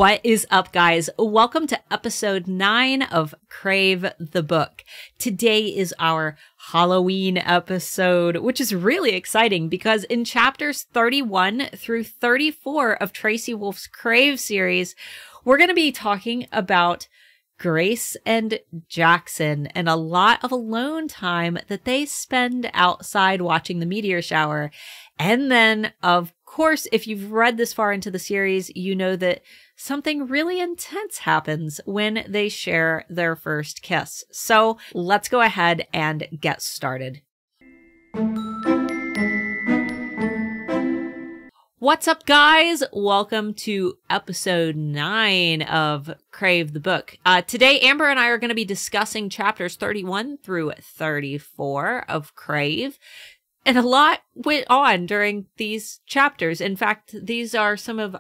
What is up, guys? Welcome to episode 9 of Crave the Book. Today is our Halloween episode, which is really exciting because in chapters 31 through 34 of Tracy Wolff's Crave series, we're going to be talking about Grace and Jaxon and a lot of alone time that they spend outside watching the meteor shower. And then, of course, if you've read this far into the series, you know that something really intense happens when they share their first kiss. So let's go ahead and get started. What's up, guys? Welcome to episode 9 of Crave the Book. Today, Amber and I are going to be discussing chapters 31 through 34 of Crave. And a lot went on during these chapters. In fact, these are some of,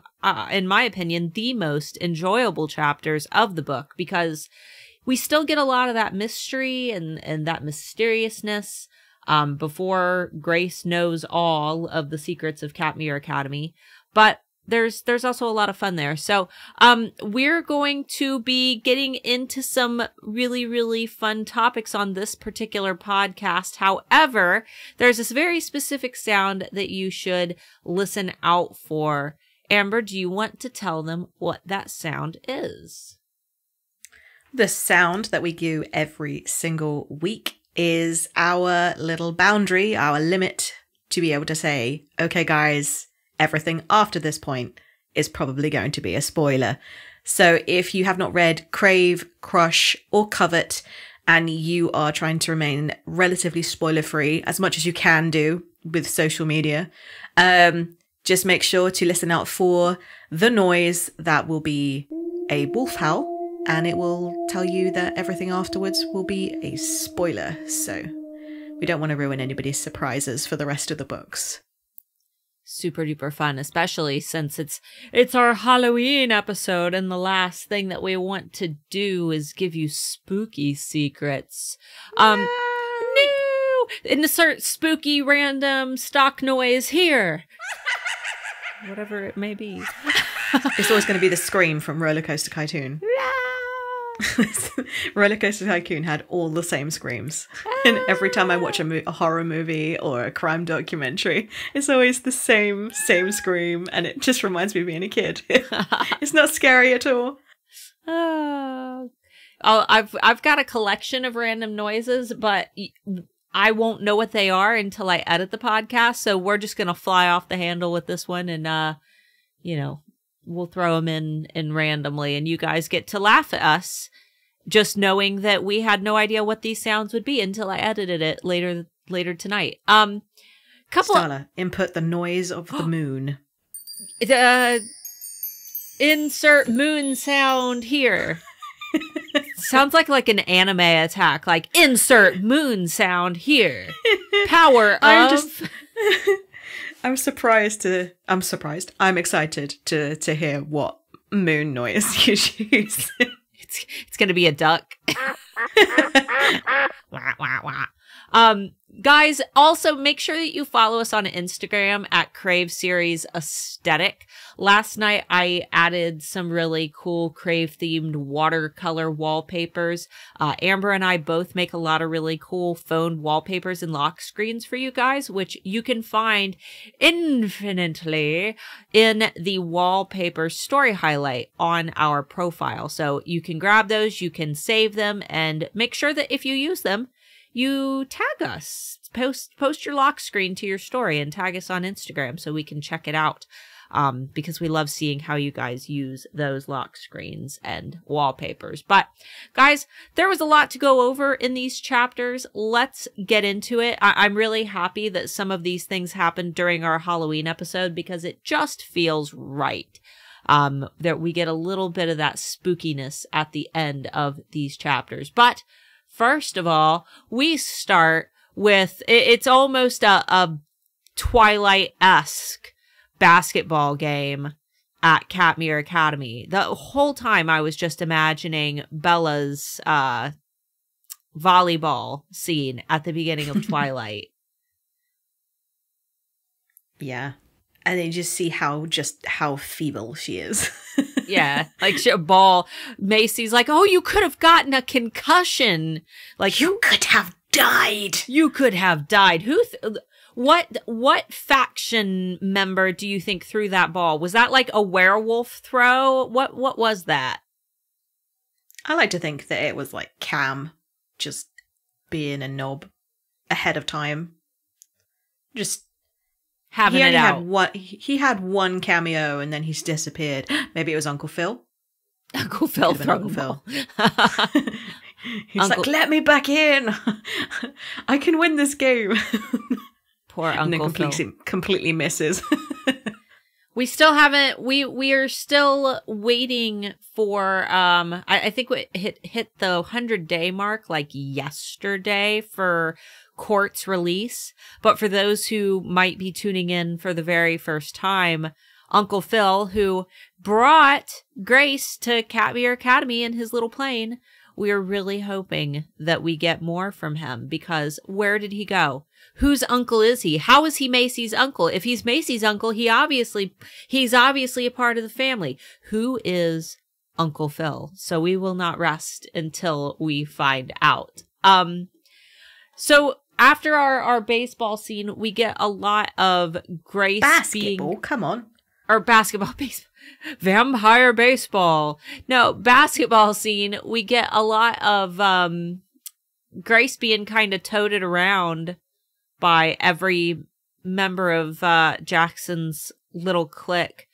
in my opinion, the most enjoyable chapters of the book because we still get a lot of that mystery and that mysteriousness before Grace knows all of the secrets of Katmere Academy. But there's also a lot of fun there. So we're going to be getting into some really, really fun topics on this particular podcast. However, there's this very specific sound that you should listen out for. Amber, do you want to tell them what that sound is? The sound that we do every single week is our little boundary, our limit to be able to say, okay, guys, everything after this point is probably going to be a spoiler. So if you have not read Crave, Crush, or Covet, and you are trying to remain relatively spoiler-free, as much as you can do with social media, just make sure to listen out for the noise that will be a wolf howl, and it will tell you that everything afterwards will be a spoiler. So we don't want to ruin anybody's surprises for the rest of the books. Super duper fun, especially since it's our Halloween episode, and the last thing that we want to do is give you spooky secrets. No! Insert spooky random stock noise here. Whatever it may be. It's always going to be the scream from Roller Coaster Tycoon. Roller Coaster Tycoon had all the same screams. And every time I watch a horror movie or a crime documentary, it's always the same scream, and it just reminds me of being a kid. It's not scary at all. I've got a collection of random noises, but I won't know what they are until I edit the podcast, so we're just going to fly off the handle with this one, and we'll throw them in randomly, and you guys get to laugh at us, just knowing that we had no idea what these sounds would be until I edited it later tonight. Starla, input the noise of the moon. Insert moon sound here. Sounds like an anime attack, like insert moon sound here. Power of... I'm excited to hear what moon noise you use. It's going to be a duck. Wah, wah, wah. Guys, also make sure that you follow us on Instagram at Crave Series Aesthetic. Last night, I added some really cool Crave themed watercolor wallpapers. Amber and I both make a lot of really cool phone wallpapers and lock screens for you guys, which you can find infinitely in the wallpaper story highlight on our profile. So you can grab those, you can save them, and make sure that if you use them, you tag us, post your lock screen to your story and tag us on Instagram so we can check it out. Because we love seeing how you guys use those lock screens and wallpapers. But guys, there was a lot to go over in these chapters. Let's get into it. I'm really happy that some of these things happened during our Halloween episode because it just feels right. That we get a little bit of that spookiness at the end of these chapters. But first of all, we start with, it's almost a Twilight-esque basketball game at Katmere Academy. The whole time I was just imagining Bella's volleyball scene at the beginning of Twilight. Yeah. And then you just see how feeble she is. Yeah, like a ball. Macy's like, oh, you could have gotten a concussion. Like, you could have died. You could have died. What faction member do you think threw that ball? Was that like a werewolf throw? What was that? I like to think that it was like Cam just being a knob ahead of time. Just having it out. He had one cameo and then he's disappeared. Maybe it was Uncle Phil. Uncle Phil throwing Uncle Phil. He's like, let me back in. I can win this game. Poor Uncle Phil. Completely misses. We still haven't. We are still waiting for. I think we hit the 100-day mark like yesterday for Court's release. But for those who might be tuning in for the very first time, Uncle Phil, who brought Grace to Katmere Academy in his little plane, we are really hoping that we get more from him, because where did he go? Whose uncle is he? How is he Macy's uncle? If he's Macy's uncle, he's obviously a part of the family. Who is Uncle Phil? So we will not rest until we find out. So after our baseball scene, we get a lot of Grace basketball. Come on. Or baseball. Vampire baseball. No, basketball scene. We get a lot of Grace being kind of toted around by every member of Jackson's little clique.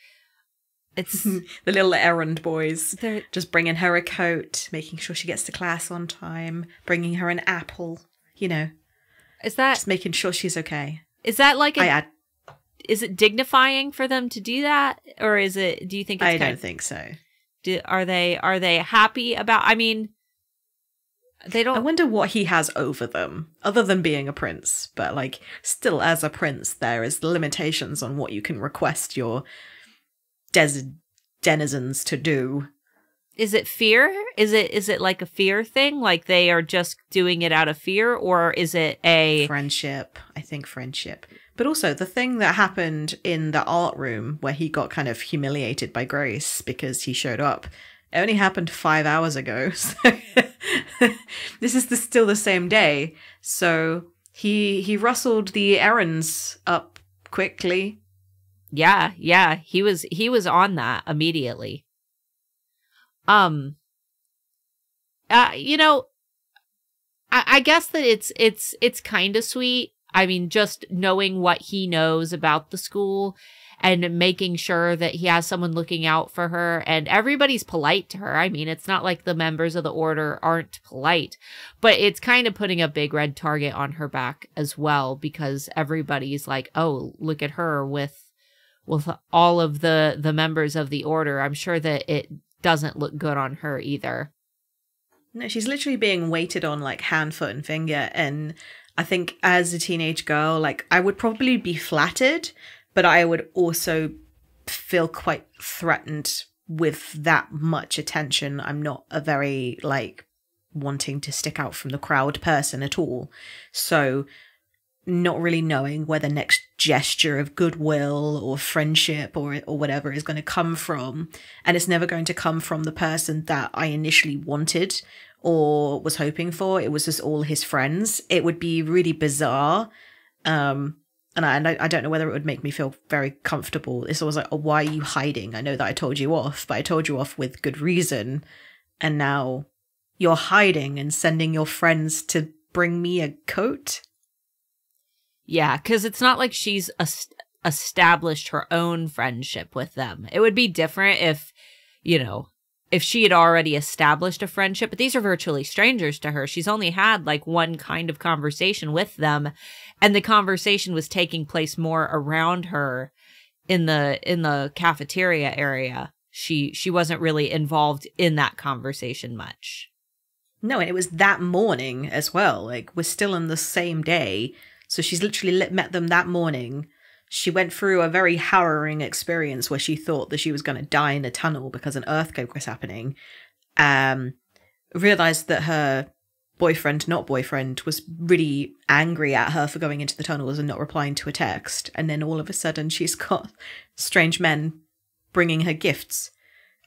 It's the little errand boys. They're just bringing her a coat, making sure she gets to class on time, bringing her an apple. You know, just making sure she's okay. Is that like is it dignifying for them to do that, or is it? Do you think? I don't think so. Are they happy about? I mean, they don't. I wonder what he has over them, other than being a prince. But like, still, as a prince, there is limitations on what you can request your denizens to do. Is it fear? Is it like a fear thing? Like they are just doing it out of fear, or is it a friendship? I think friendship. But also the thing that happened in the art room where he got kind of humiliated by Grace because he showed up, it only happened 5 hours ago. So this is still the same day. So he rustled the errands up quickly. Yeah. He was on that immediately. You know, I guess that it's kind of sweet. I mean, just knowing what he knows about the school and making sure that he has someone looking out for her, and everybody's polite to her. I mean, it's not like the members of the order aren't polite, but it's kind of putting a big red target on her back as well, because everybody's like, oh, look at her with all of the members of the order. I'm sure that it doesn't look good on her either. No, she's literally being waited on like hand, foot, and finger. And I think as a teenage girl, like I would probably be flattered, but I would also feel quite threatened with that much attention. I'm not a very like wanting to stick out from the crowd person at all. So not really knowing where the next gesture of goodwill or friendship or whatever is going to come from. And it's never going to come from the person that I initially wanted or was hoping for. It was just all his friends. It would be really bizarre. And I don't know whether it would make me feel very comfortable. It's always like, oh, why are you hiding? I know that I told you off, but I told you off with good reason. And now you're hiding and sending your friends to bring me a coat? Yeah, because it's not like she's established her own friendship with them. It would be different if, you know, if she had already established a friendship, but these are virtually strangers to her. She's only had like one kind of conversation with them, and the conversation was taking place more around her in the cafeteria area. She wasn't really involved in that conversation much. No, and it was that morning as well. Like, we're still in the same day. So she's literally met them that morning. She went through a very harrowing experience where she thought that she was going to die in a tunnel because an earthquake was happening. Realized that her boyfriend, not boyfriend, was really angry at her for going into the tunnels and not replying to a text. And then all of a sudden she's got strange men bringing her gifts.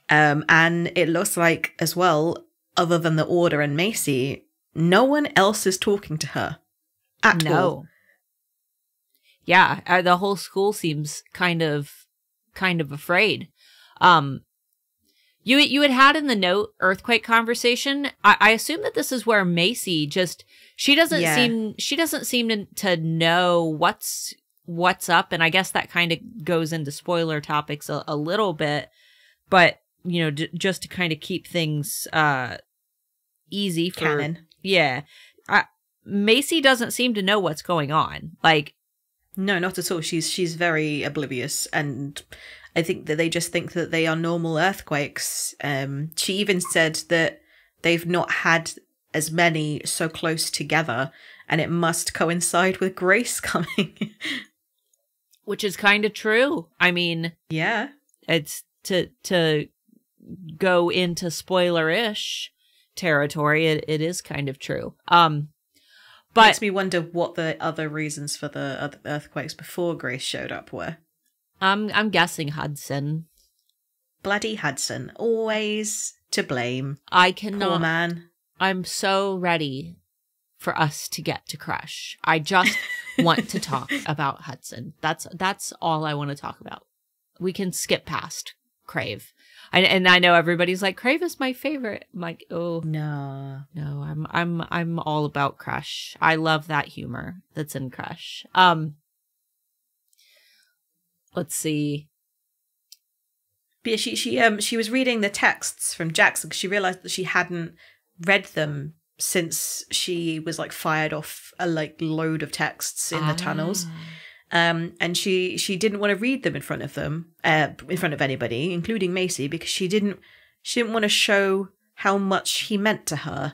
And it looks like as well, other than the Order and Macy, no one else is talking to her at all. Yeah, the whole school seems kind of afraid. You had in the note earthquake conversation. I assume that this is where Macy she doesn't seem to know what's up, and I guess that kind of goes into spoiler topics a little bit, but just to kind of keep things easy for canon. Yeah, Macy doesn't seem to know what's going on. Like, no, not at all. She's very oblivious, and I think that they just think that they are normal earthquakes. She even said that they've not had as many so close together, and it must coincide with Grace coming. Which is kind of true. I mean, yeah, it's to go into spoiler-ish territory. It is kind of true. But makes me wonder what the other reasons for the other earthquakes before Grace showed up were. I'm guessing Hudson. Bloody Hudson, always to blame. I cannot. Poor man. I'm so ready for us to get to Crush. I just want to talk about Hudson. That's all I want to talk about. We can skip past Crave. And I know everybody's like, Crave is my favorite. I'm like, oh no, I'm all about Crush. I love that humor that's in Crush. Let's see. But yeah, she was reading the texts from Jaxon because she realized that she hadn't read them since she was like fired off a load of texts in the tunnels. And she didn't want to read them in front of anybody, including Macy, because she didn't want to show how much he meant to her.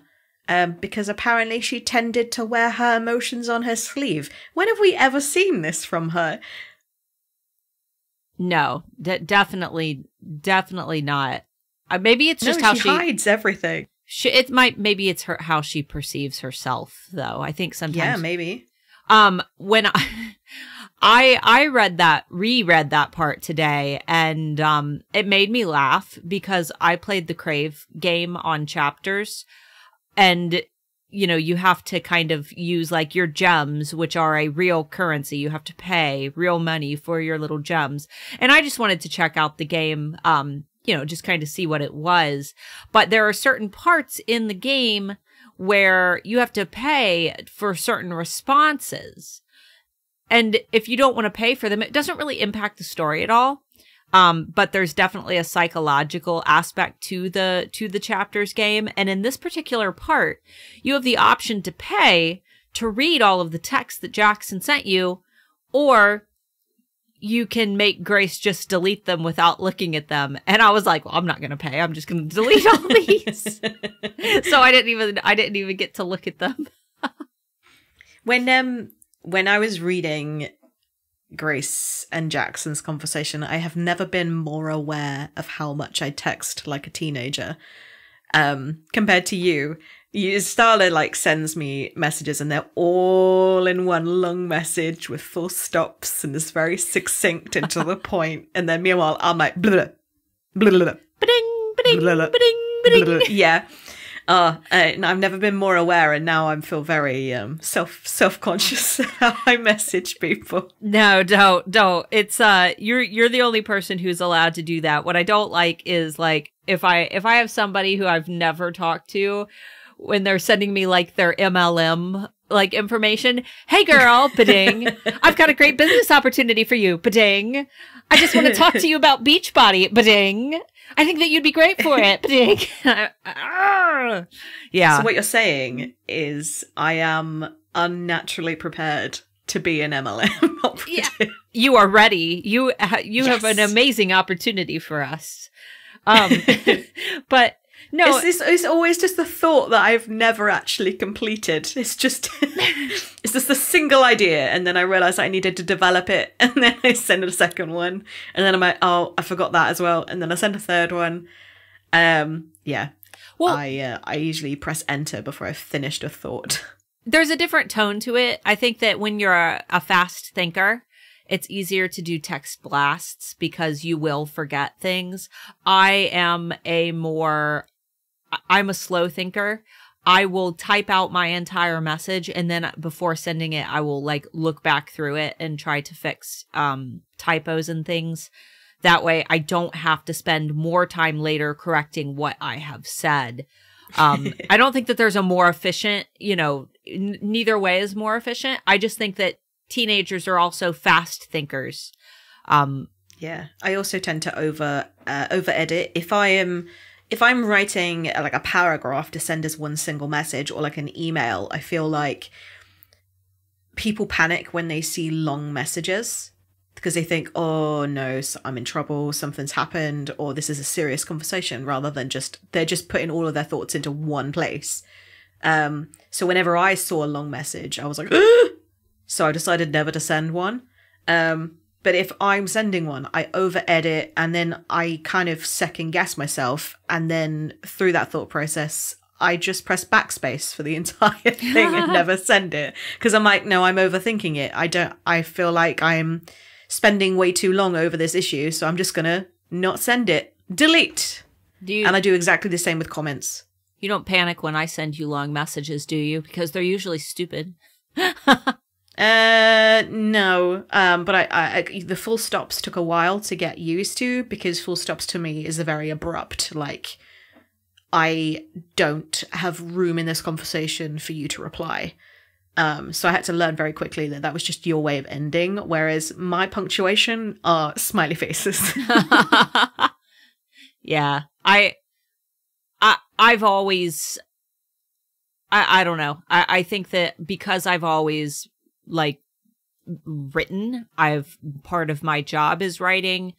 Because apparently she tended to wear her emotions on her sleeve. When have we ever seen this from her? No, definitely not. Maybe it's just how she hides everything. Maybe it's how she perceives herself, though. I think sometimes. Yeah, maybe. When I reread that part today, and it made me laugh because I played the Crave game on chapters, and you have to kind of use like your gems, which are a real currency. You have to pay real money for your little gems. And I just wanted to check out the game, just kind of see what it was. But there are certain parts in the game where you have to pay for certain responses. And if you don't want to pay for them, it doesn't really impact the story at all. But there's definitely a psychological aspect to the chapters game. And in this particular part, you have the option to pay to read all of the text that Jaxon sent you, or you can make Grace just delete them without looking at them. And I was like, well, I'm not going to pay. I'm just going to delete all these. So I didn't even get to look at them. When I was reading Grace and Jaxon's conversation, I have never been more aware of how much I text like a teenager. Compared to you. Starla sends me messages and they're all in one long message with full stops and is very succinct and to the point. And then meanwhile, I'm like, blah, blah, blah, blah, Ba-ding, ba-ding, ba-ding, ba-ding. Yeah. And I've never been more aware, and now I feel very self-conscious how I message people. No, don't. It's you're the only person who's allowed to do that. What I don't like is if I have somebody who I've never talked to, when they're sending me their MLM information. Hey girl, ba-ding. I've got a great business opportunity for you, ba-ding. I just want to talk to you about Beachbody, ba-ding. I think that you'd be great for it, ba-ding. Yeah. So what you're saying is I am unnaturally prepared to be an MLM operative. Yeah. You are ready. You yes. have an amazing opportunity for us. But no, it's always just the thought that I've never actually completed. It's just a single idea, and then I realized I needed to develop it, and then I send a second one, and then I'm like, oh, I forgot that as well, and then I send a third one. Yeah. Well, I usually press enter before I've finished a thought. There's a different tone to it. I think that when you're a fast thinker, it's easier to do text blasts because you will forget things. I'm a slow thinker. I will type out my entire message, and then before sending it, I will like look back through it and try to fix typos and things. That way I don't have to spend more time later correcting what I have said. I don't think that there's a more efficient, neither way is more efficient. I just think that teenagers are also fast thinkers. Yeah. I also tend to over edit. If I'm writing like a paragraph to send as one single message or like an email, I feel like people panic when they see long messages because they think, oh no, I'm in trouble, something's happened, or this is a serious conversation, rather than they're just putting all of their thoughts into one place. So whenever I saw a long message, I was like, ugh! So I decided never to send one. But if I'm sending one, I over edit and then I kind of second guess myself. And then through that thought process, I just press backspace for the entire thing and never send it. Because I'm like, no, I'm overthinking it. I feel like I'm spending way too long over this issue. So I'm just going to not send it. Delete. And I do exactly the same with comments. You don't panic when I send you long messages, do you? Because they're usually stupid. No. But I the full stops took a while to get used to, because full stops to me is a very abrupt, like, I don't have room in this conversation for you to reply. So I had to learn very quickly that was just your way of ending, whereas my punctuation are smiley faces. Yeah. I've always, I don't know. I think that because I've always like written, part of my job is writing.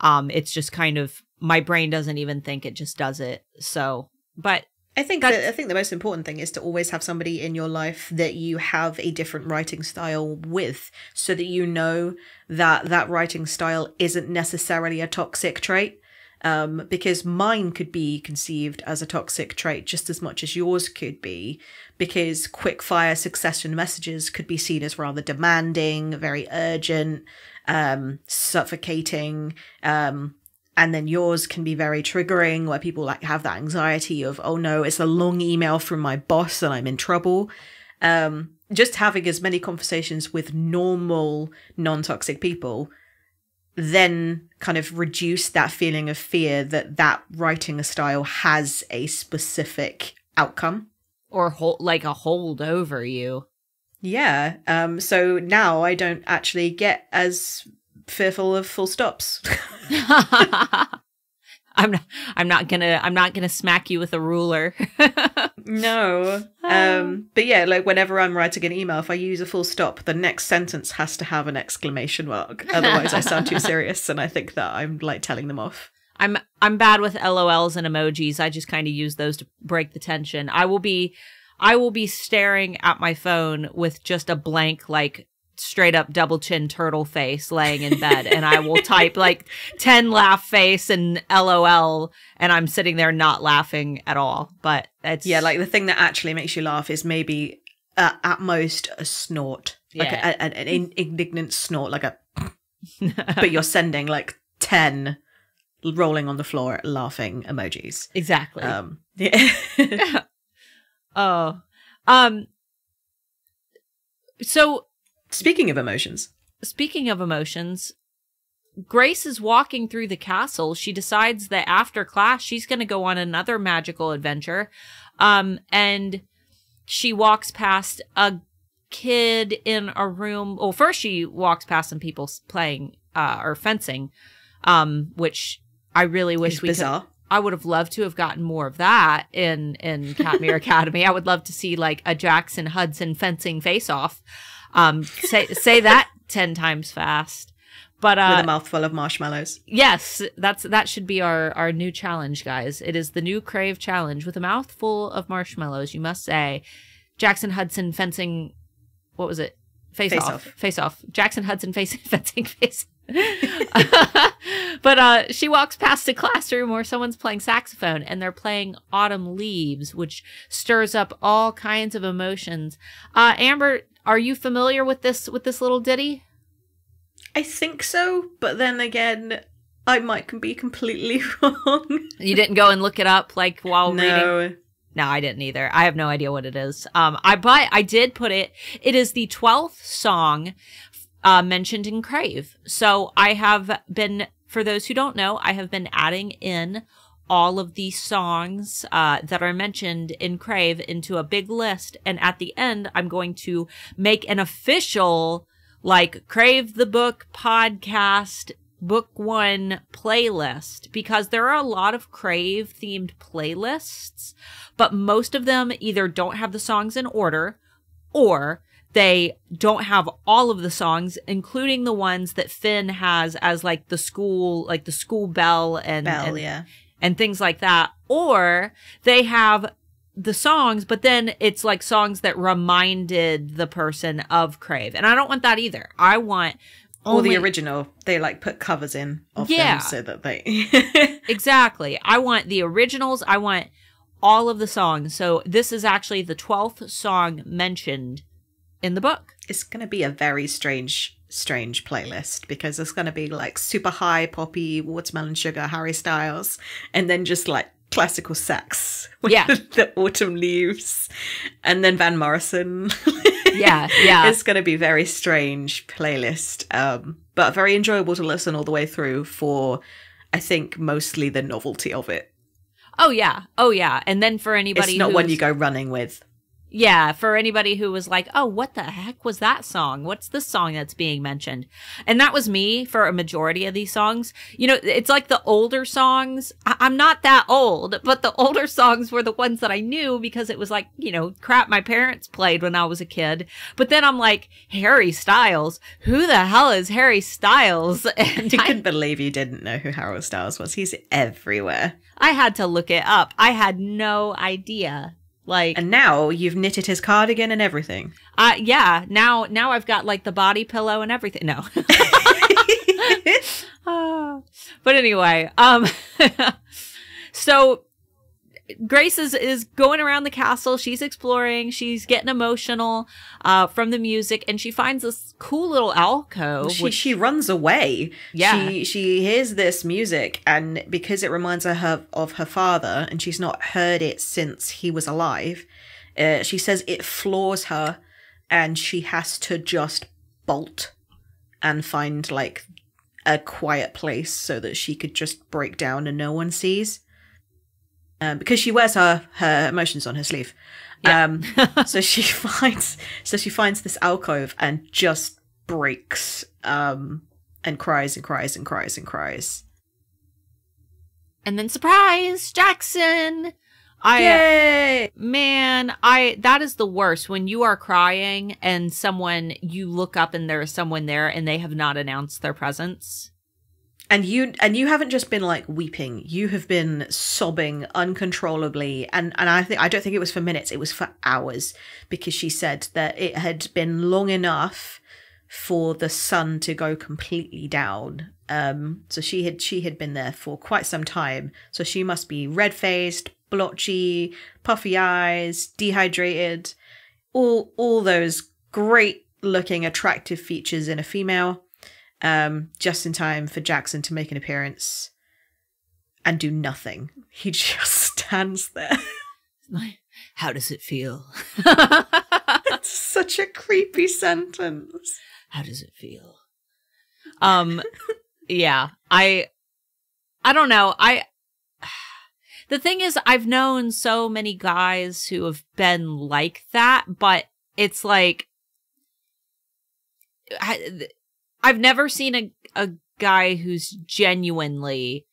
It's just kind of, my brain doesn't even think, it just does it. So, but I think the most important thing is to always have somebody in your life that you have a different writing style with, so that you know that writing style isn't necessarily a toxic trait. Because mine could be conceived as a toxic trait just as much as yours could be, because quick fire succession messages could be seen as rather demanding, very urgent, suffocating, and then yours can be very triggering, where people like have that anxiety of, oh no, it's a long email from my boss and I'm in trouble. Just having as many conversations with normal, non-toxic people then kind of reduce that feeling of fear that writing a style has a specific outcome. Or like a hold over you. Yeah. So now I don't actually get as fearful of full stops. I'm not gonna smack you with a ruler. No. But yeah, like whenever I'm writing an email, if I use a full stop, the next sentence has to have an exclamation mark. Otherwise I sound too serious and I think that I'm like telling them off. I'm bad with LOLs and emojis. I just kind of use those to break the tension. I will be staring at my phone with just a blank, like, straight up double chin turtle face laying in bed, and I will type like 10 laugh face and LOL, and I'm sitting there not laughing at all. But it's, yeah, like the thing that actually makes you laugh is maybe at most a snort, like an indignant snort, like a but you're sending like 10 rolling on the floor laughing emojis. Exactly. Yeah. Oh. So Speaking of emotions, Grace is walking through the castle. She decides that after class, she's going to go on another magical adventure. And she walks past a kid in a room. Well, first she walks past some people playing, or fencing, which I really wish I would have loved to have gotten more of that in Katmere Academy. I would love to see like a Jaxon Hudson fencing face-off. Say that 10 times fast. But with a mouthful of marshmallows. Yes, that should be our new challenge, guys. It is the new Crave challenge. With a mouthful of marshmallows, you must say Jaxon Hudson fencing, what was it? Face off. Jaxon Hudson fencing face. But she walks past a classroom where someone's playing saxophone and they're playing Autumn Leaves, which stirs up all kinds of emotions. Amber, are you familiar with this little ditty? I think so, but then again, I might be completely wrong. You didn't go and look it up like while No. reading? No, I didn't either. I have no idea what it is. I did put it. It is the 12th song mentioned in Crave. So I have been, for those who don't know, I have been adding in all of these songs that are mentioned in Crave into a big list. And at the end, I'm going to make an official, like, Crave the Book Podcast Book 1 playlist, because there are a lot of Crave themed playlists, but most of them either don't have the songs in order or they don't have all of the songs, including the ones that Finn has as like the school bell and things like that. Or they have the songs, but then it's like songs that reminded the person of Crave. And I don't want that either. I want the original. They like put covers in of them so that they... Exactly. I want the originals. I want all of the songs. So this is actually the 12th song mentioned in the book. It's going to be a very strange playlist, because it's going to be like super high poppy, Watermelon Sugar, Harry Styles, and then just like classical sax with the Autumn Leaves, and then Van Morrison. Yeah. It's going to be very strange playlist, but very enjoyable to listen all the way through for, I think, mostly the novelty of it. Oh yeah. And then for anybody, it's not one you go running with. Yeah, for anybody who was like, oh, what the heck was that song? What's this song that's being mentioned? And that was me for a majority of these songs. You know, it's like the older songs. I'm not that old, but the older songs were the ones that I knew because it was like, you know, crap my parents played when I was a kid. But then I'm like, Harry Styles? Who the hell is Harry Styles? And I couldn't believe you didn't know who Harry Styles was. He's everywhere. I had to look it up. I had no idea. Like, and now you've knitted his cardigan and everything. Yeah. Now I've got like the body pillow and everything. No. But anyway, so Grace is going around the castle. She's exploring. She's getting emotional from the music, and she finds this cool little alcove. She runs away. Yeah. She hears this music, and because it reminds her of her father, and she's not heard it since he was alive, she says it floors her, and she has to just bolt and find like a quiet place so that she could just break down and no one sees. Because she wears her emotions on her sleeve. Yeah. So she finds this alcove and just breaks and cries and cries and cries and cries. And then surprise, Jaxon! Yay! That is the worst, when you are crying and you look up and there is someone there and they have not announced their presence. And you haven't just been like weeping, you have been sobbing uncontrollably, and I don't think it was for minutes, it was for hours, because she said that it had been long enough for the sun to go completely down. So she had been there for quite some time. So she must be red-faced, blotchy, puffy eyes, dehydrated, all those great looking attractive features in a female. Just in time for Jaxon to make an appearance and do nothing. He just stands there. How does it feel? That's such a creepy sentence. How does it feel? Yeah, I don't know. The thing is, I've known so many guys who have been like that, but it's like, I've never seen a guy who genuinely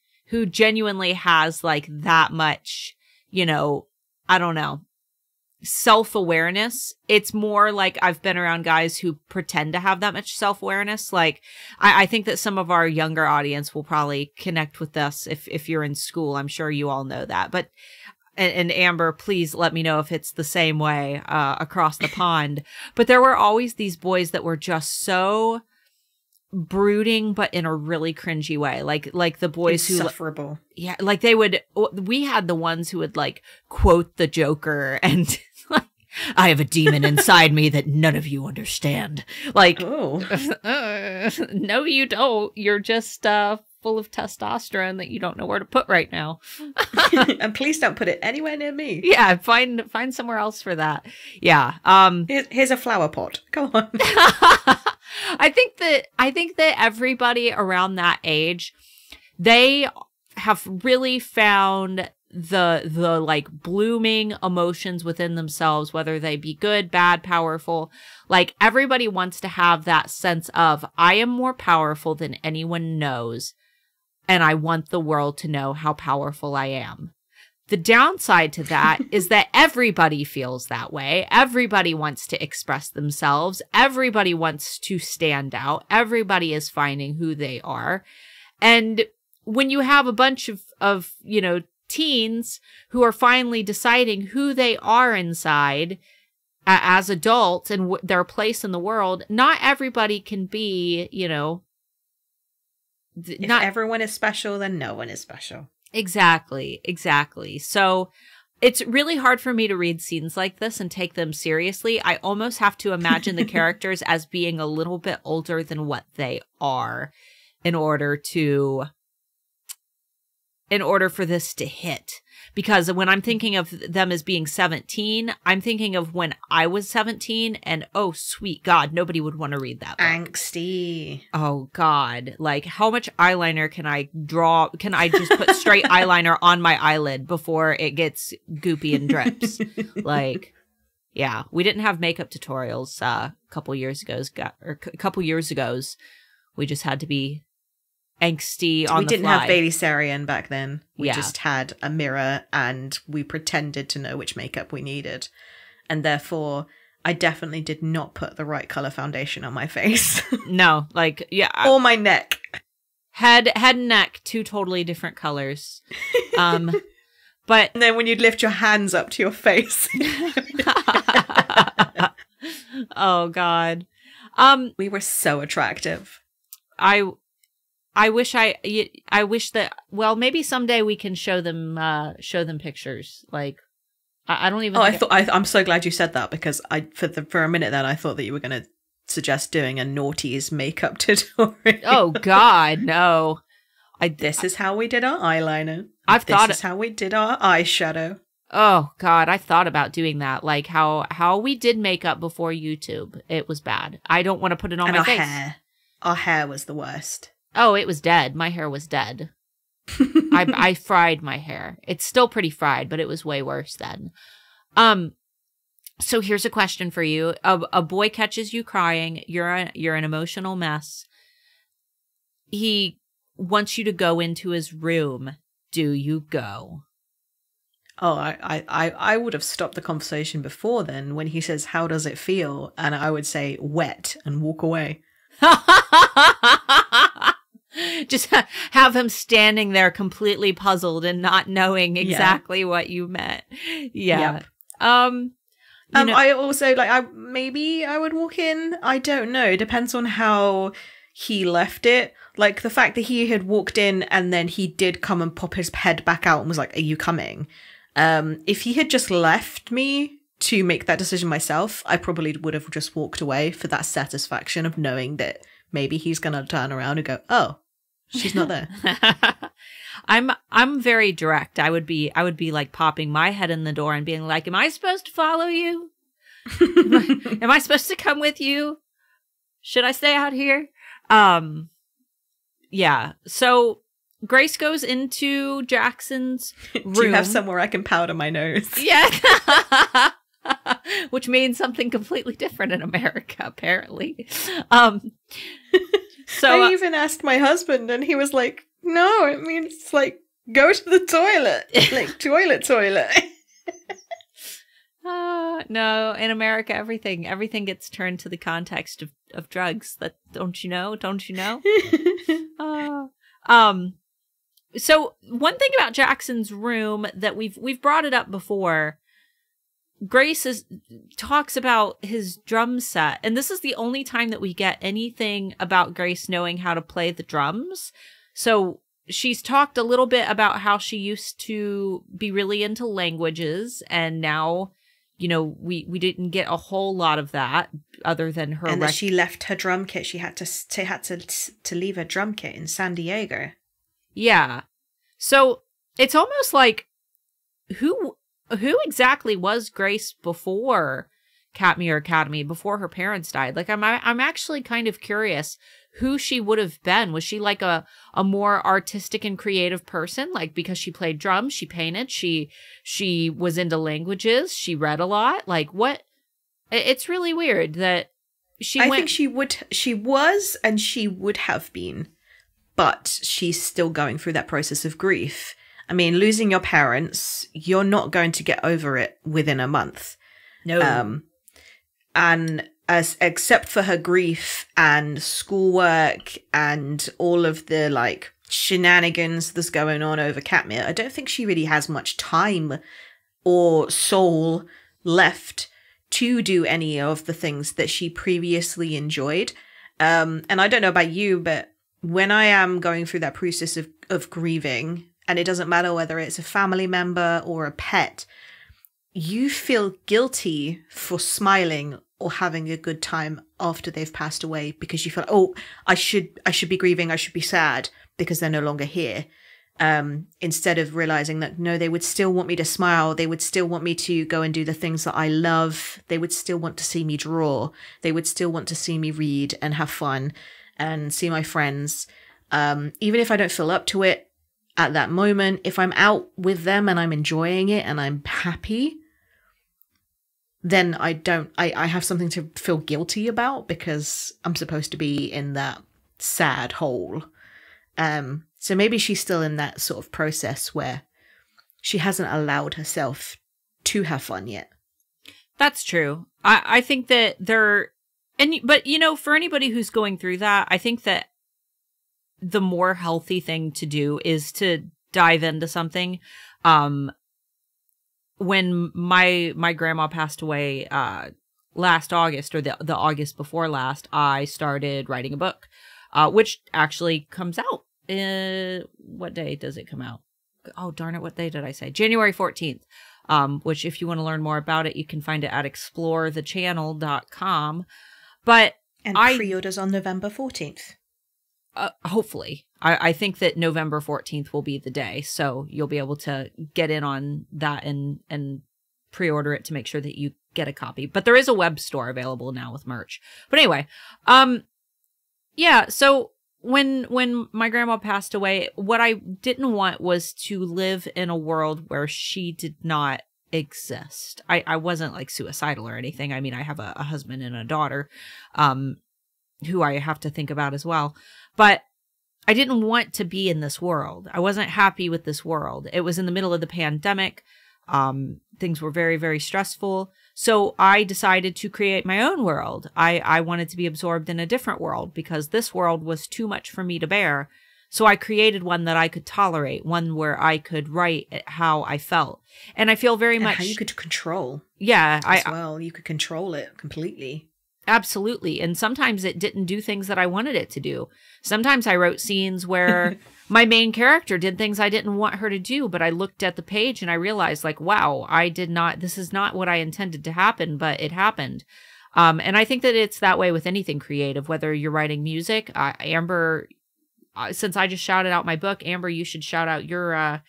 has like that much, you know, I don't know, self-awareness. It's more like I've been around guys who pretend to have that much self-awareness. Like, I think that some of our younger audience will probably connect with this if you're in school. I'm sure you all know that. But and Amber, please let me know if it's the same way across the pond. But there were always these boys that were just so brooding, but in a really cringy way. Like the boys insufferable. Yeah, like we had the ones who would like quote the Joker and like, I have a demon inside me that none of you understand. Like, no, you don't. You're just full of testosterone that you don't know where to put right now. And please don't put it anywhere near me. Yeah, find somewhere else for that. Yeah. Here's a flower pot. Come on. I think that everybody around that age, they have really found the like blooming emotions within themselves, whether they be good, bad, powerful. Like everybody wants to have that sense of, I am more powerful than anyone knows, and I want the world to know how powerful I am. The downside to that is that everybody feels that way. Everybody wants to express themselves. Everybody wants to stand out. Everybody is finding who they are. And when you have a bunch of teens who are finally deciding who they are inside as adults and their place in the world, not everybody can be, if not everyone is special, then no one is special. Exactly. So it's really hard for me to read scenes like this and take them seriously. I almost have to imagine the characters as being a little bit older than what they are in order for this to hit. Because when I'm thinking of them as being 17, I'm thinking of when I was 17 and, oh, sweet God, nobody would want to read that book. Angsty. Oh, God. Like, how much eyeliner can I draw? Can I just put straight eyeliner on my eyelid before it gets goopy and drips? Like, yeah. We didn't have makeup tutorials a couple years ago. We just had to be angsty on the fly. We didn't have Baby Sarian back then. We just had a mirror and we pretended to know which makeup we needed. And therefore, I definitely did not put the right color foundation on my face. No, like, yeah. Or my neck. Head and neck, two totally different colors. But and then when you'd lift your hands up to your face. Oh, God. We were so attractive. I wish that, well, maybe someday we can show them pictures. Like, I don't even. Oh, I'm so glad you said that, because for a minute then I thought that you were going to suggest doing a naughties makeup tutorial. Oh God, no. This is how we did our eyeliner. This is how we did our eyeshadow. Oh God, I thought about doing that. Like how we did makeup before YouTube. It was bad. I don't want to put it on my face. Our hair was the worst. Oh, it was dead. My hair was dead. I fried my hair. It's still pretty fried, but it was way worse then. So here's a question for you. A boy catches you crying. You're an emotional mess. He wants you to go into his room. Do you go? Oh, I would have stopped the conversation before then when he says, "How does it feel?" And I would say, "Wet," and walk away. Just have him standing there completely puzzled and not knowing exactly what you meant. Yeah. Yep. I also maybe I would walk in. I don't know. It depends on how he left it. Like the fact that he had walked in and then he did come and pop his head back out and was like, "Are you coming?" If he had just left me to make that decision myself, I probably would have just walked away for that satisfaction of knowing that maybe he's going to turn around and go, "Oh, she's not there." I'm very direct. I would be like popping my head in the door and being like, "Am I supposed to follow you? Am I supposed to come with you? Should I stay out here?" Yeah. So Grace goes into Jaxon's room. Do you have somewhere I can powder my nose? Yeah. Which means something completely different in America, apparently. So I even asked my husband and he was like, "No, it means like go to the toilet." Like toilet. No, in America everything gets turned to the context of drugs. That don't you know? So one thing about Jaxon's room that we've brought it up before, Grace talks about his drum set, and this is the only time that we get anything about Grace knowing how to play the drums. So she's talked a little bit about how she used to be really into languages, and now, you know, we didn't get a whole lot of that other than her. And that she left her drum kit. She had to leave her drum kit in San Diego. Yeah. So it's almost like who exactly was Grace before Katmere Academy, before her parents died? Like, I'm actually kind of curious who she would have been. Was she like a more artistic and creative person? Like, because she played drums, she painted, she was into languages, she read a lot. Like, what? It's really weird that I think she was and she would have been, but she's still going through that process of grief. I mean, losing your parents, you're not going to get over it within a month. No. And except for her grief and schoolwork and all of the like shenanigans that's going on over Katmere, I don't think she really has much time or soul left to do any of the things that she previously enjoyed. And I don't know about you, but when I am going through that process of grieving, and it doesn't matter whether it's a family member or a pet, you feel guilty for smiling or having a good time after they've passed away, because you feel, oh, I should be grieving, I should be sad because they're no longer here. Instead of realizing that, no, they would still want me to smile. They would still want me to go and do the things that I love. They would still want to see me draw. They would still want to see me read and have fun and see my friends. Even if I don't feel up to it at that moment, if I'm out with them and I'm enjoying it and I'm happy, then I have something to feel guilty about because I'm supposed to be in that sad hole. So maybe she's still in that sort of process where she hasn't allowed herself to have fun yet. That's true. I think that but you know, for anybody who's going through that, I think that the more healthy thing to do is to dive into something. When my grandma passed away last August, or the August before last, I started writing a book, which actually comes out. What day does it come out? Oh, darn it. What day did I say? January 14th. Which if you want to learn more about it, you can find it at explorethechannel.com. But pre-orders on November 14th. Hopefully. I think that November 14th will be the day. So you'll be able to get in on that and pre-order it to make sure that you get a copy. But there is a web store available now with merch. But anyway, yeah, so when my grandma passed away, what I didn't want was to live in a world where she did not exist. I wasn't like suicidal or anything. I mean, I have a husband and a daughter, who I have to think about as well. But I didn't want to be in this world. I wasn't happy with this world. It was in the middle of the pandemic. Things were very, very stressful. So I decided to create my own world. I wanted to be absorbed in a different world because this world was too much for me to bear. So I created one that I could tolerate, one where I could write how I felt. And I feel very much... how you could control. Yeah. You could control it completely. Absolutely. And sometimes it didn't do things that I wanted it to do. Sometimes I wrote scenes where my main character did things I didn't want her to do, but I looked at the page and I realized, like, wow, this is not what I intended to happen, but it happened. And I think that it's that way with anything creative, whether you're writing music. Amber, since I just shouted out my book, Amber, you should shout out your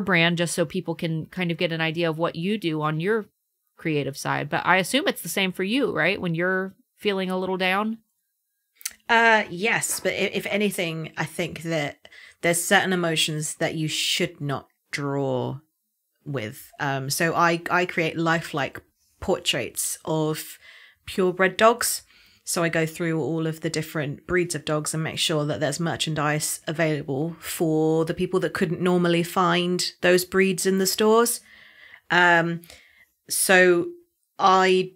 brand just so people can kind of get an idea of what you do on your creative side. But I assume it's the same for you, right? When you're feeling a little down? Yes, but if anything, I think that there's certain emotions that you should not draw with. So I create lifelike portraits of purebred dogs. So I go through all of the different breeds of dogs and make sure that there's merchandise available for the people that couldn't normally find those breeds in the stores. So I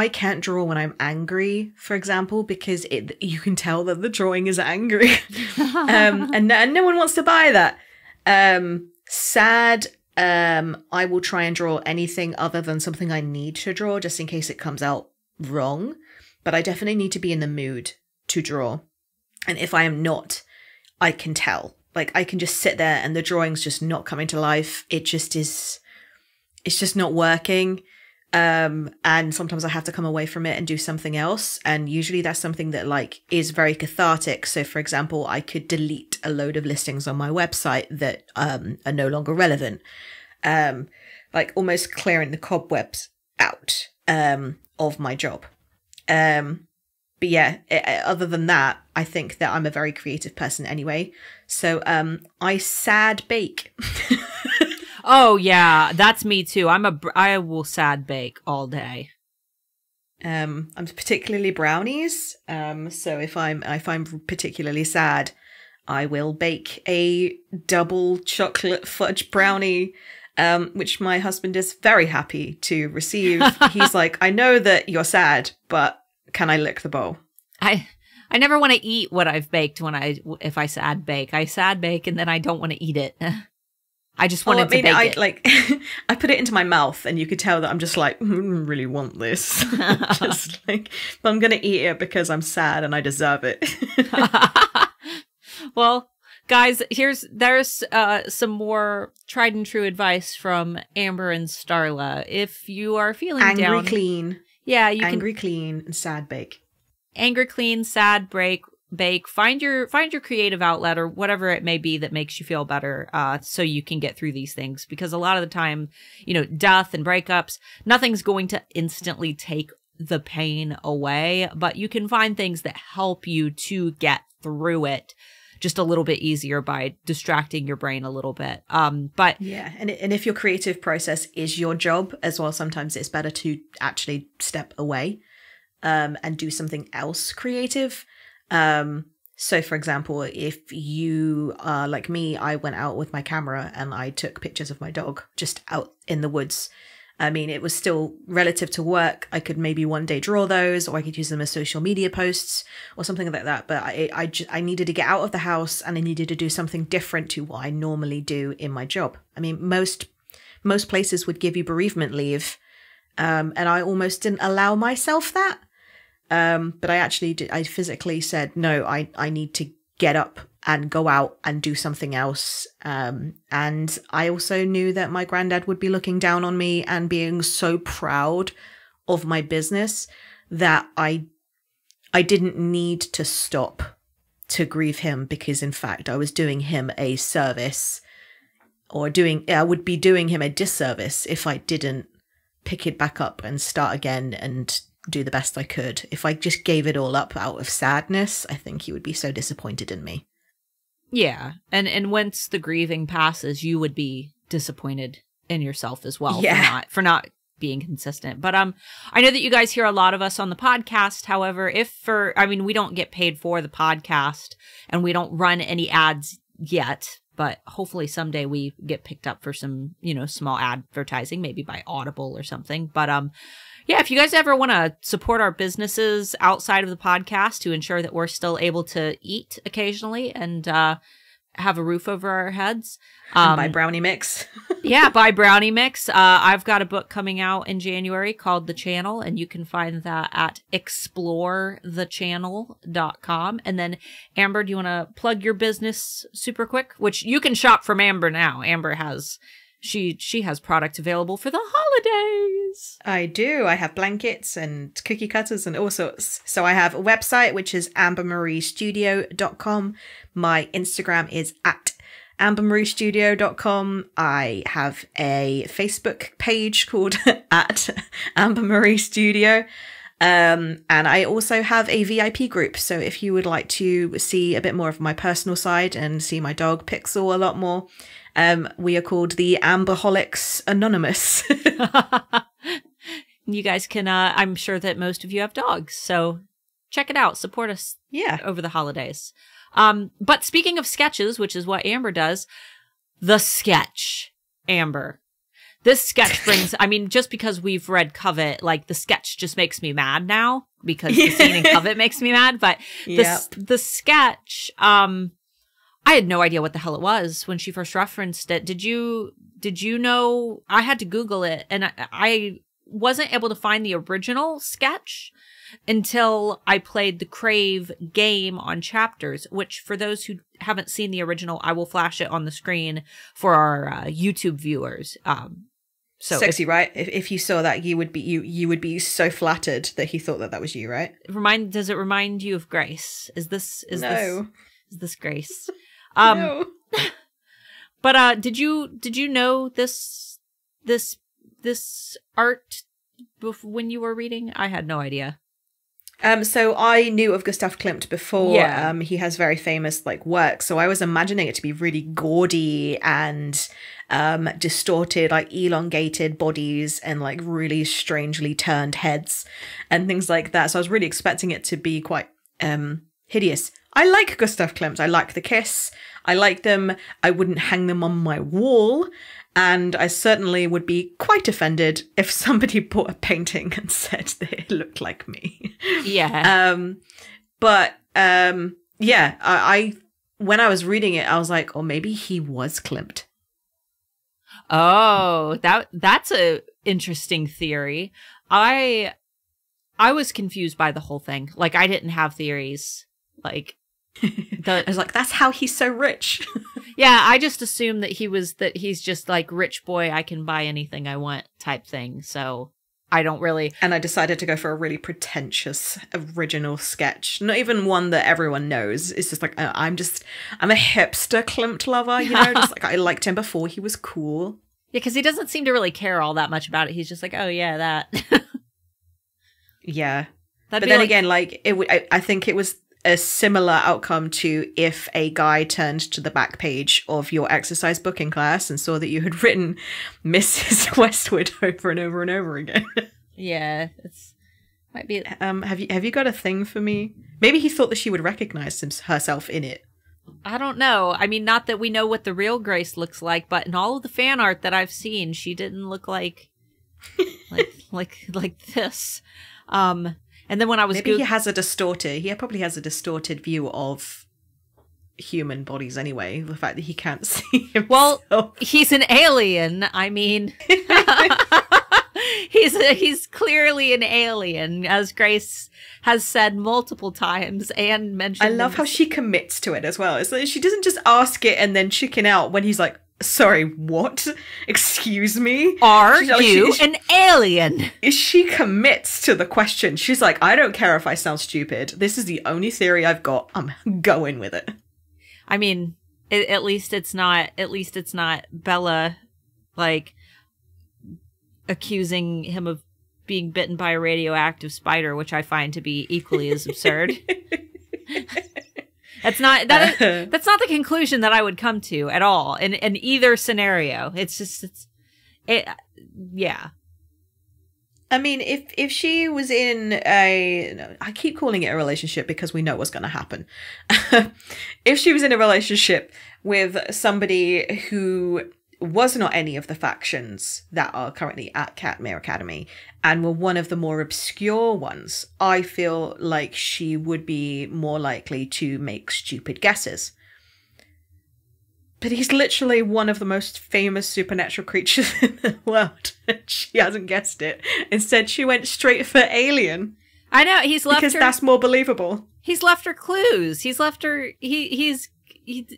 can't draw when I'm angry, for example, because you can tell that the drawing is angry. And no one wants to buy that. Sad I will try and draw anything other than something I need to draw, just in case it comes out wrong. But I definitely need to be in the mood to draw. And if I am not, I can tell. Like, I can just sit there and the drawing's just not coming to life. It just is, it's just not working. And sometimes I have to come away from it and do something else. And usually that's something that like is very cathartic. So for example, I could delete a load of listings on my website that are no longer relevant. Like almost clearing the cobwebs out of my job. But yeah, other than that, I think that I'm a very creative person anyway. So I sad bake. Oh yeah, that's me too. I will sad bake all day. I'm particularly brownies. So if I'm particularly sad, I will bake a double chocolate fudge brownie, which my husband is very happy to receive. He's like, I know that you're sad, but can I lick the bowl? I never want to eat what I've baked if I sad bake. I sad bake and then I don't want to eat it. I just wanted to bake it. I put it into my mouth and you could tell that I'm just like, I really want this. Just like, but I'm going to eat it because I'm sad and I deserve it. Well, guys, there's some more tried and true advice from Amber and Starla. If you are feeling angry, down, clean. Yeah, you angry, clean, and sad bake. Angry, clean, sad bake. Find your creative outlet or whatever it may be that makes you feel better, so you can get through these things. Because a lot of the time, death and breakups, nothing's going to instantly take the pain away, but you can find things that help you to get through it just a little bit easier by distracting your brain a little bit. But yeah, and if your creative process is your job as well, sometimes it's better to actually step away and do something else creative. So for example, if you are like me, I went out with my camera and I took pictures of my dog just out in the woods. I mean, it was still relative to work. I could maybe one day draw those, or I could use them as social media posts or something like that. But I needed to get out of the house and I needed to do something different to what I normally do in my job. I mean, most places would give you bereavement leave. And I almost didn't allow myself that. But I physically said, no, I need to get up and go out and do something else. And I also knew that my granddad would be looking down on me and being so proud of my business that I didn't need to stop to grieve him, because in fact I was doing him a service, or I would be doing him a disservice if I didn't pick it back up and start again and do the best I could. If I just gave it all up out of sadness, I think he would be so disappointed in me. Yeah. And once the grieving passes, you would be disappointed in yourself as well. Yeah. for not being consistent. But I know that you guys hear a lot of us on the podcast. However, we don't get paid for the podcast and we don't run any ads yet, but hopefully someday we get picked up for some, small advertising, maybe by Audible or something. But yeah, if you guys ever want to support our businesses outside of the podcast to ensure that we're still able to eat occasionally and have a roof over our heads. And buy brownie mix. Yeah, buy brownie mix. I've got a book coming out in January called The Channel, and you can find that at explorethechannel.com. And then, Amber, do you want to plug your business super quick? Which you can shop from Amber now. Amber has... She has product available for the holidays. I do. I have blankets and cookie cutters and all sorts. So I have a website, which is ambermariestudio.com. My Instagram is at ambermariestudio.com. I have a Facebook page called at ambermariestudio. And I also have a VIP group. So if you would like to see a bit more of my personal side and see my dog Pixel a lot more, we are called the Amberholics Anonymous. You guys can, I'm sure that most of you have dogs, so check it out. Support us over the holidays. But speaking of sketches, which is what Amber does, the sketch, Amber. This sketch brings, just because we've read Covet, like the sketch just makes me mad now because the scene in Covet makes me mad. But the sketch, I had no idea what the hell it was when she first referenced it. Did you did you know, I had to Google it, and I wasn't able to find the original sketch until I played the Crave game on Chapters, which for those who haven't seen the original, I will flash it on the screen for our YouTube viewers. So sexy, right? If you saw that, you would be so flattered that he thought that was you, right? Does it remind you of Grace? Is this Grace? No. But did you know this art when you were reading? I had no idea. So I knew of Gustav Klimt before. Yeah. He has very famous like work. So I was imagining it to be really gaudy and distorted, like elongated bodies and like really strangely turned heads and things like that. So I was really expecting it to be quite hideous. I like Gustav Klimt. I like The Kiss. I like them. I wouldn't hang them on my wall. And I certainly would be quite offended if somebody bought a painting and said that it looked like me. Yeah. Yeah, I when I was reading it, I was like, oh, maybe he was Klimt. Oh, that's a interesting theory. I was confused by the whole thing. Like, I didn't have theories. Like, I was like, that's how he's so rich. Yeah, I just assumed that he's just like rich boy, I can buy anything I want type thing. So I don't really. And I decided to go for a really pretentious original sketch. Not even one that everyone knows. It's just like, I'm a hipster Klimt lover, you know, just like I liked him before he was cool. Yeah, because he doesn't seem to really care all that much about it. He's just like, oh yeah, that. Yeah. But then again, like I think it was a similar outcome to if a guy turned to the back page of your exercise book in class and saw that you had written Mrs. Westwood over and over and over again. Yeah, might be. Have you got a thing for me? Maybe he thought that she would recognize herself in it. I don't know. I mean, not that we know what the real Grace looks like, but in all of the fan art that I've seen, she didn't look like like this. And then when I was maybe he probably has a distorted view of human bodies anyway. The fact that he can't see himself. Well, he's an alien. I mean, he's clearly an alien, as Grace has said multiple times and mentioned. I love how she commits to it as well. It's like she doesn't just ask it and then chicken out when he's like, sorry, what? Excuse me? Are you an alien? She commits to the question. She's like, I don't care if I sound stupid. This is the only theory I've got. I'm going with it. I mean, at least it's not Bella, like, accusing him of being bitten by a radioactive spider, which I find to be equally as absurd. That's not the conclusion that I would come to at all in either scenario. Yeah. I mean, if she was in I keep calling it a relationship because we know what's going to happen. If she was in a relationship with somebody who was not any of the factions that are currently at Katmere Academy and were one of the more obscure ones, I feel like she would be more likely to make stupid guesses. But he's literally one of the most famous supernatural creatures in the world. She hasn't guessed it. Instead, she went straight for alien. I know, he's left her... Because that's more believable. He's left her clues. He's left her...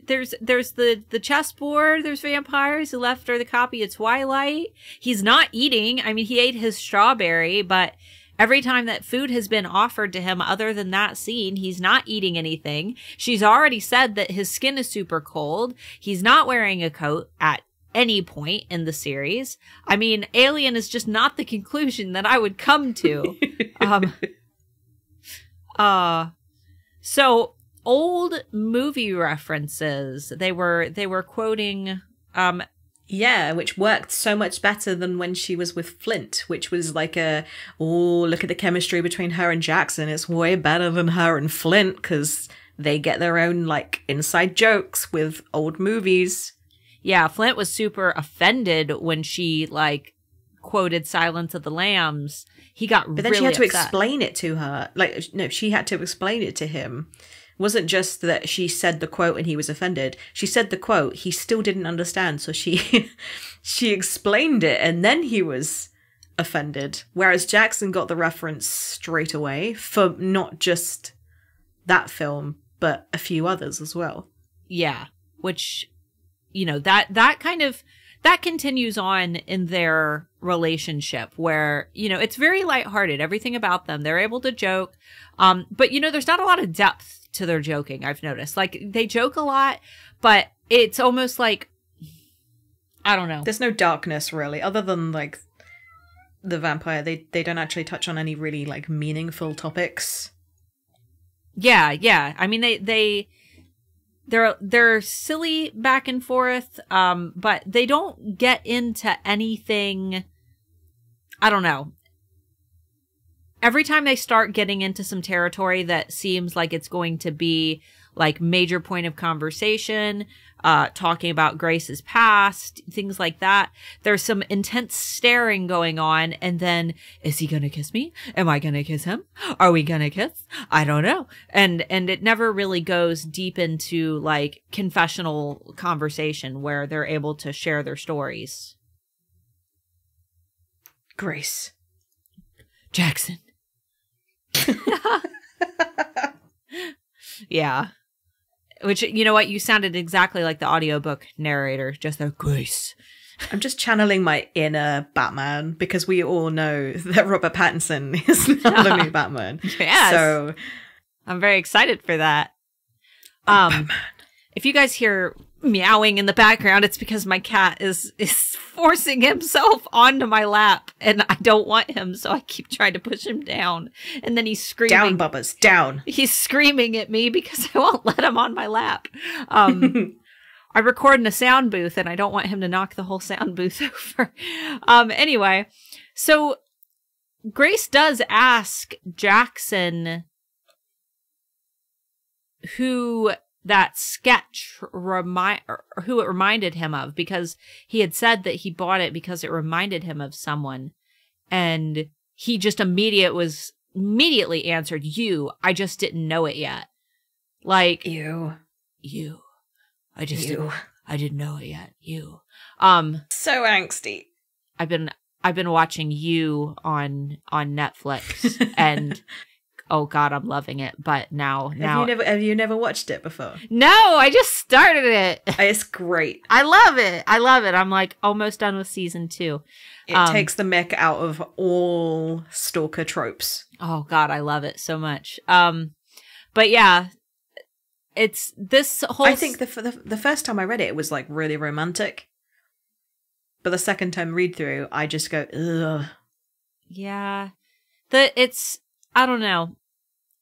There's the chessboard, there's vampires. He left her the copy of Twilight. He's not eating. I mean, he ate his strawberry, but every time that food has been offered to him other than that scene, he's not eating anything. She's already said that his skin is super cold. He's not wearing a coat at any point in the series. I mean, alien is just not the conclusion that I would come to. So old movie references. They were quoting yeah, which worked so much better than when she was with Flint, which was like look at the chemistry between her and Jaxon. It's way better than her and Flint because they get their own like inside jokes with old movies. Yeah, Flint was super offended when she like quoted Silence of the Lambs. He got really upset. But then she had to explain it to her. Like, no, she had to explain it to him wasn't just that she said the quote and he was offended. She said the quote, he still didn't understand, so she she explained it, and then he was offended. Whereas Jaxon got the reference straight away for not just that film, but a few others as well. Yeah, which, you know, that continues on in their relationship where, you know, it's very lighthearted. Everything about them, they're able to joke. But, you know, there's not a lot of depth to their joking, I've noticed. Like, they joke a lot, but it's almost like, I don't know. There's no darkness, really, other than, like, the vampire. They don't actually touch on any really, like, meaningful topics. Yeah. I mean, they're silly back and forth, but they don't get into anything. I don't know. Every time they start getting into some territory that seems like it's going to be like major point of conversation, talking about Grace's past, things like that, there's some intense staring going on. And then, is he going to kiss me? Am I going to kiss him? Are we going to kiss? I don't know. And it never really goes deep into like confessional conversation where they're able to share their stories. Grace. Jaxon. Yeah. Which, you know what? You sounded exactly like the audiobook narrator, just a Grace. I'm just channeling my inner Batman, because we all know that Robert Pattinson is now the new Batman. Yes. So I'm very excited for that. Batman. If you guys hear meowing in the background, it's because my cat is forcing himself onto my lap, and I don't want him, so I keep trying to push him down. And then he's screaming. Down, Bubbas, down. He's screaming at me because I won't let him on my lap. I record in a sound booth, and I don't want him to knock the whole sound booth over. Anyway, so Grace does ask Jaxon who that sketch who it reminded him of, because he had said that he bought it because it reminded him of someone, and he just immediately answered, "You. I just didn't know it yet." Like, you. I didn't know it yet. You. So angsty. I've been watching You on Netflix, and oh God, I'm loving it. But now have you never watched it before? No, I just started it. It's great. I love it. I'm like almost done with season 2. It takes the mick out of all stalker tropes. Oh God, I love it so much. But yeah, it's this whole. I think the first time I read it, it was like really romantic. But the second time read through, I just go, ugh. Yeah, I don't know.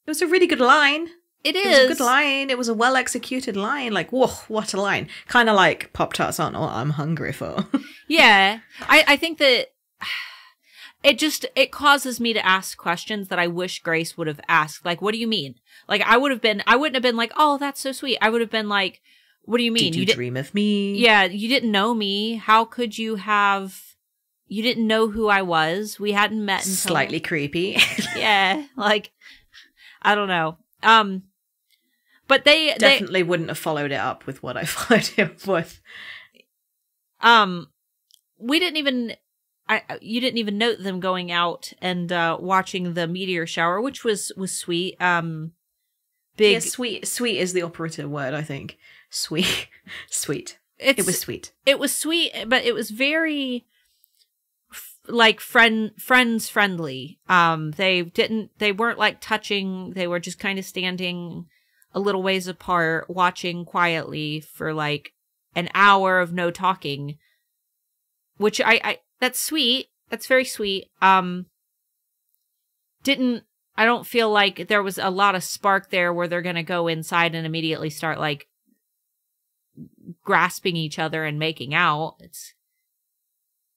It was a really good line. It was a good line. It was a well-executed line. Like, whoa, what a line. Kind of like Pop-Tarts aren't what I'm hungry for. Yeah. I think that it causes me to ask questions that I wish Grace would have asked. Like, what do you mean? Like, I wouldn't have been like, oh, that's so sweet. I would have been like, what do you mean? Did you dream of me? Yeah, you didn't know me. How could you have... You didn't know who I was. We hadn't met until... Slightly creepy. Yeah, like, I don't know. But they definitely wouldn't have followed it up with what I followed it up with. We didn't even... you didn't even note them going out and watching the meteor shower, which was sweet. Big... Yeah, sweet. Sweet is the operative word, I think. Sweet. It was sweet. It was sweet, but it was very... like friends friendly. They weren't like touching. They were just kind of standing a little ways apart, watching quietly for like an hour of no talking, which I that's sweet. That's very sweet. I don't feel like there was a lot of spark there where they're going to go inside and immediately start like grasping each other and making out.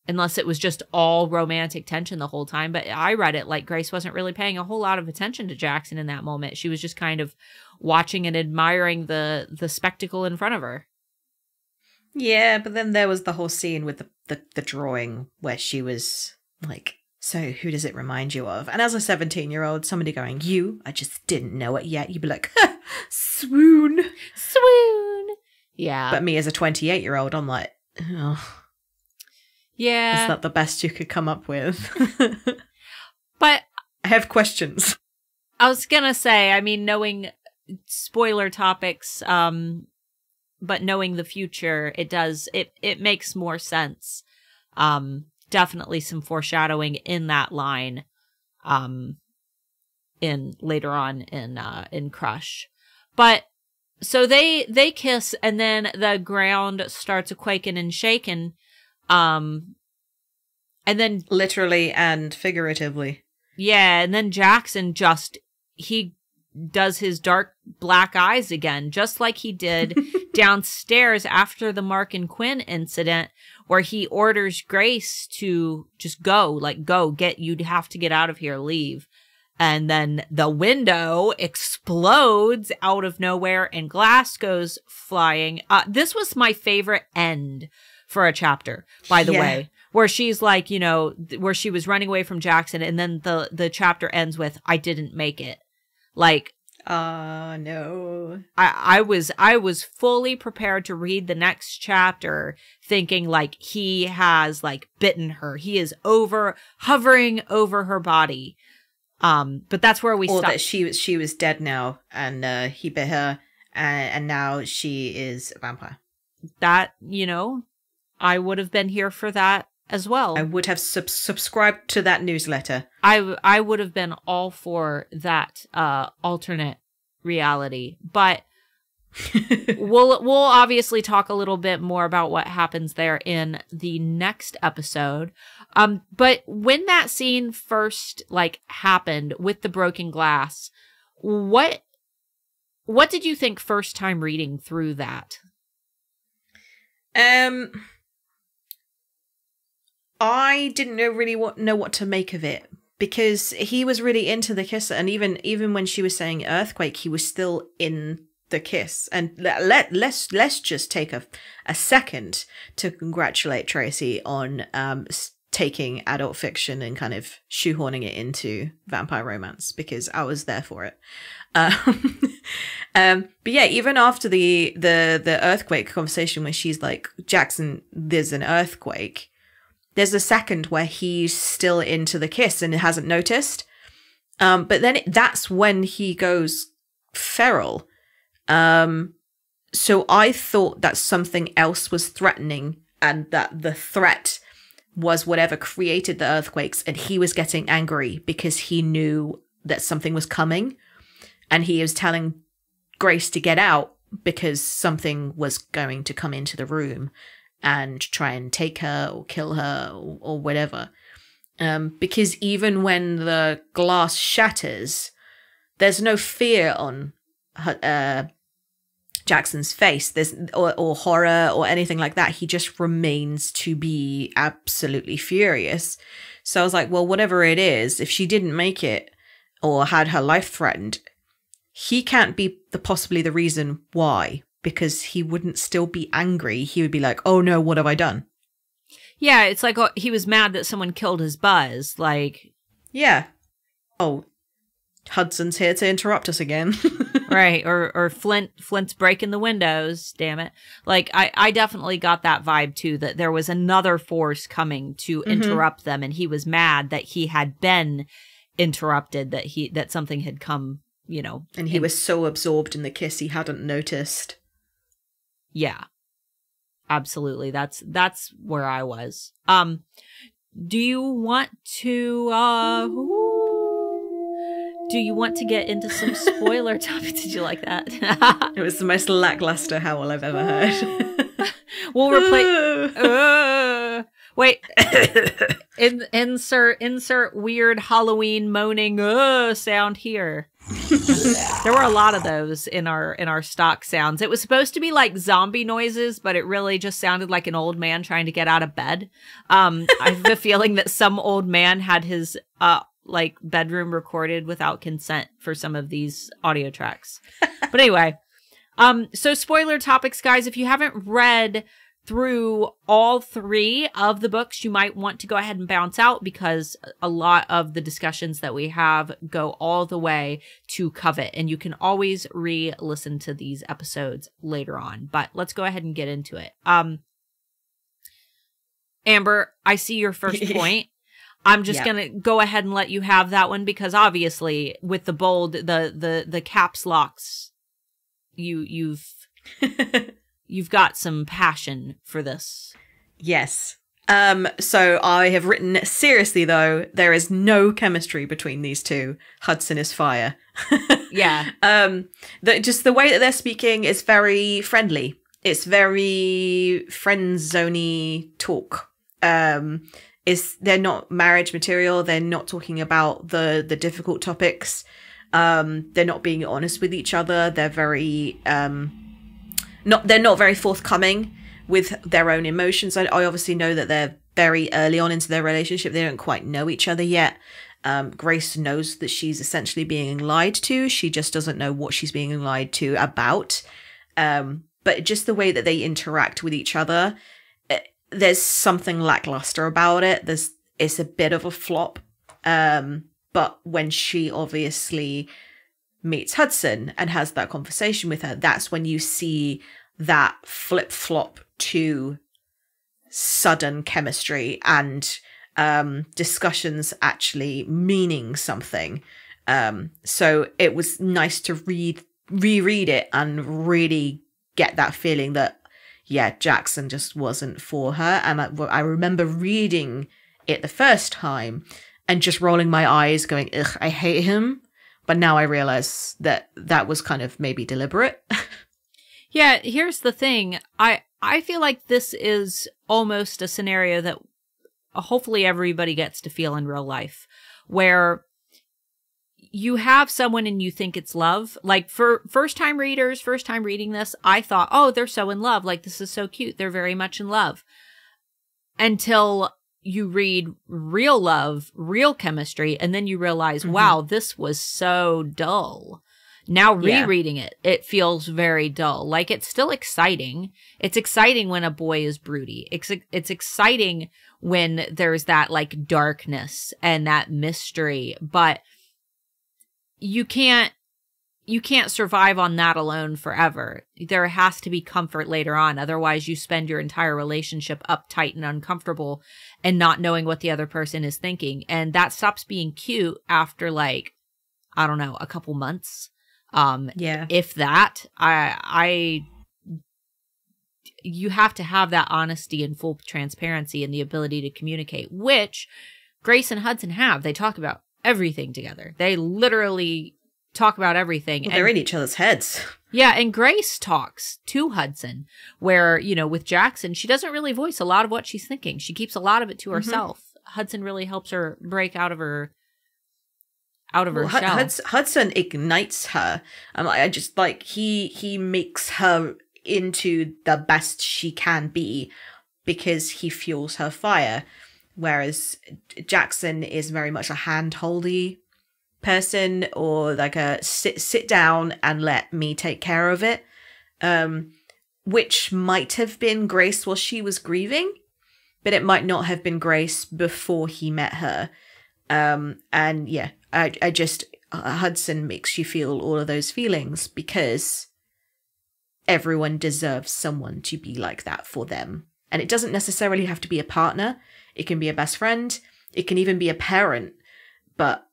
Unless it was just all romantic tension the whole time. But I read it like Grace wasn't really paying a whole lot of attention to Jaxon in that moment. She was just kind of watching and admiring the spectacle in front of her. Yeah, but then there was the whole scene with the drawing where she was like So who does it remind you of? And as a 17-year-old, somebody going, I just didn't know it yet. You'd be like, swoon. Swoon. Yeah. But me as a 28-year-old, I'm like, oh. Yeah. Is that the best you could come up with? But I have questions. I was going to say, I mean, knowing spoiler topics, but knowing the future, it makes more sense. Definitely some foreshadowing in that line, in later on in Crush. But so they kiss, and then the ground starts quaking and shaking. And then literally and figuratively. Yeah, and then Jaxon he does his dark black eyes again, just like he did downstairs after the Marc and Quinn incident, where he orders Grace to just go, you'd have to get out of here, leave. And then the window explodes out of nowhere and glass goes flying. This was my favorite end for a chapter, by the way, where she's like, where she was running away from Jaxon, and then the chapter ends with, I didn't make it. Like, no. I was fully prepared to read the next chapter thinking like he has like bitten her. He is hovering over her body. But that's where we or stopped. That she was dead now, and he bit her, and now she is a vampire. That, I would have been here for that as well. I would have subscribed to that newsletter. I would have been all for that alternate reality. But we'll obviously talk a little bit more about what happens there in the next episode. But when that scene first happened with the broken glass, what did you think first time reading through that? I didn't really know what to make of it, because he was really into the kiss, and even when she was saying earthquake, he was still in the kiss. And let's just take a second to congratulate Tracy on taking adult fiction and kind of shoehorning it into vampire romance, because I was there for it. But yeah, even after the earthquake conversation where she's like, Jaxon, there's an earthquake, there's a second where he's still into the kiss and hasn't noticed. But then that's when he goes feral. So I thought that something else was threatening, and that the threat was whatever created the earthquakes, and he was getting angry because he knew that something was coming, and he was telling Grace to get out because something was going to come into the room and try and take her or kill her or whatever. Because even when the glass shatters, there's no fear on Jackson's face. There's or horror or anything like that. He just remains to be absolutely furious. So I was like, well, whatever it is, if she didn't make it or had her life threatened, he can't be possibly the reason why, because he wouldn't still be angry. He would be like, oh no, what have I done? Yeah, it's like he was mad that someone killed his buzz. Yeah. Oh, Hudson's here to interrupt us again. Right. Or Flint's breaking the windows. Damn it. I definitely got that vibe too, that there was another force coming to interrupt them, and he was mad that he had been interrupted, that something had come, and he was so absorbed in the kiss he hadn't noticed. Yeah. Absolutely. That's where I was. Do you want to get into some spoiler topics? Did you like that? It was the most lackluster howl I've ever heard. We'll replace. Wait. Insert weird Halloween moaning sound here. There were a lot of those in our stock sounds. It was supposed to be like zombie noises, but it really just sounded like an old man trying to get out of bed. I have the feeling that some old man had his bedroom recorded without consent for some of these audio tracks. But anyway, so spoiler topics, guys. If you haven't read through all 3 of the books, you might want to go ahead and bounce out because a lot of the discussions that we have go all the way to Covet, and you can always re-listen to these episodes later on. But let's go ahead and get into it. Amber, I see your first point. I'm just going to go ahead and let you have that one because obviously with the bold, the caps locks, you've got some passion for this. Yes. So I have written, seriously though, there is no chemistry between these two. Hudson is fire. Yeah. Just the way that they're speaking is very friendly. It's very friend-zoney talk. They're not marriage material. They're not talking about the difficult topics. They're not being honest with each other. They're very they're not very forthcoming with their own emotions. I obviously know that they're very early on into their relationship. They don't quite know each other yet. Grace knows that she's essentially being lied to. She just doesn't know what she's being lied to about. But just the way that they interact with each other, there's something lackluster about it. It's a bit of a flop. But when she obviously meets Hudson and has that conversation with her, that's when you see that flip-flop to sudden chemistry and discussions actually meaning something. So it was nice to reread it and really get that feeling that, yeah, Jaxon just wasn't for her. And I remember reading it the first time and just rolling my eyes going, ugh, I hate him. But now I realize that that was kind of maybe deliberate. Yeah, here's the thing. I feel like this is almost a scenario that hopefully everybody gets to feel in real life, where you have someone and you think it's love. Like for first time reading this, I thought, oh, they're so in love. Like, this is so cute. They're very much in love. Until you read real love, real chemistry, and then you realize, wow, this was so dull. Now rereading it, it feels very dull. Like, it's still exciting. It's exciting when a boy is broody. It's exciting when there's that like darkness and that mystery, but you can't survive on that alone forever. There has to be comfort later on. Otherwise, you spend your entire relationship uptight and uncomfortable and not knowing what the other person is thinking. And that stops being cute after, like, I don't know, a couple months. If that, you have to have that honesty and full transparency and the ability to communicate, which Grace and Hudson have. They talk about everything together. They literally talk about everything. Well, they're in each other's heads. Yeah, and Grace talks to Hudson, where, you know, with Jaxon, she doesn't really voice a lot of what she's thinking. She keeps a lot of it to herself. Hudson really helps her break out of her shell. Hudson ignites her. I just like he makes her into the best she can be because he fuels her fire, whereas Jaxon is very much a hand-holdy person, or like a sit down and let me take care of it, which might have been Grace while she was grieving, but it might not have been Grace before he met her. And yeah, I just Hudson makes you feel all of those feelings because everyone deserves someone to be like that for them. And it doesn't necessarily have to be a partner. It can be a best friend. It can even be a parent. But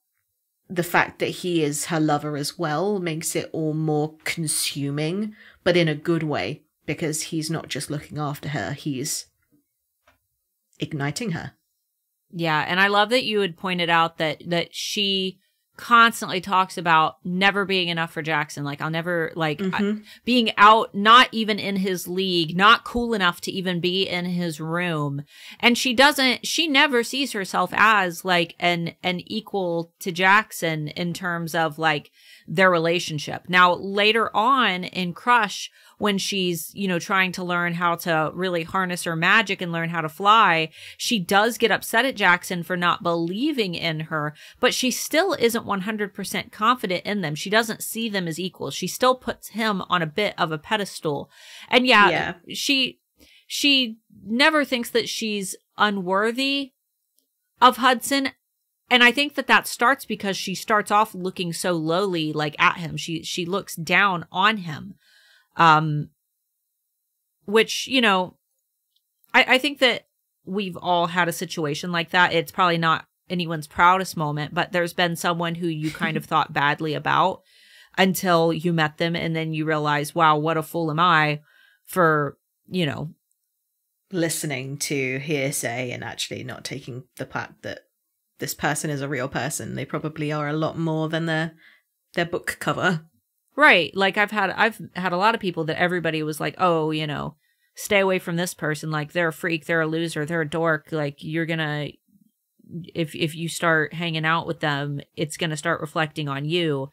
the fact that he is her lover as well makes it all more consuming, but in a good way, because he's not just looking after her, he's igniting her. Yeah, and I love that you had pointed out that she constantly talks about never being enough for Jaxon. Like, I'll never, like, being out, not even in his league, not cool enough to even be in his room. And she never sees herself as, like, an equal to Jaxon in terms of, like, their relationship. Now, later on in Crush, when she's, you know, trying to learn how to really harness her magic and learn how to fly, she does get upset at Jaxon for not believing in her, but she still isn't 100% confident in them. She doesn't see them as equals. She still puts him on a bit of a pedestal. And she she never thinks that she's unworthy of Hudson. And I think that starts because she starts off looking so lowly, like, at him. She looks down on him. Which, you know, I think that we've all had a situation like that. It's probably not anyone's proudest moment, but there's been someone who you kind of thought badly about until you met them, and then you realize, wow, what a fool am I for, you know, listening to hearsay and actually not taking the fact that this person is a real person. They probably are a lot more than their book cover. Right. Like I've had a lot of people that everybody was like, oh, you know, stay away from this person. Like, they're a freak, they're a loser, they're a dork. Like, you're gonna, if you start hanging out with them, it's gonna start reflecting on you.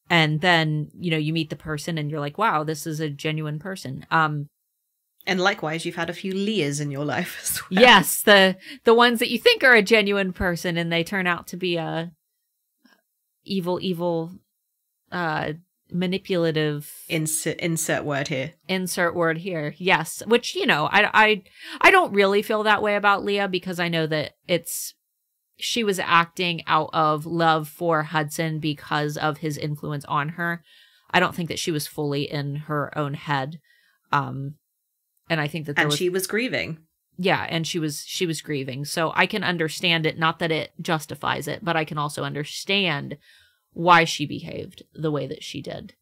And then, you know, you meet the person and you're like, wow, this is a genuine person. And likewise, you've had a few Leahs in your life as well. Yes, the ones that you think are a genuine person and they turn out to be a evil, manipulative. Insert word here. Insert word here. Yes, which, you know, I don't really feel that way about Leah, because I know that she was acting out of love for Hudson because of his influence on her. I don't think that she was fully in her own head. And I think that she was grieving. Yeah, and she was grieving. So I can understand it. Not that it justifies it, but I can also understand why she behaved the way that she did.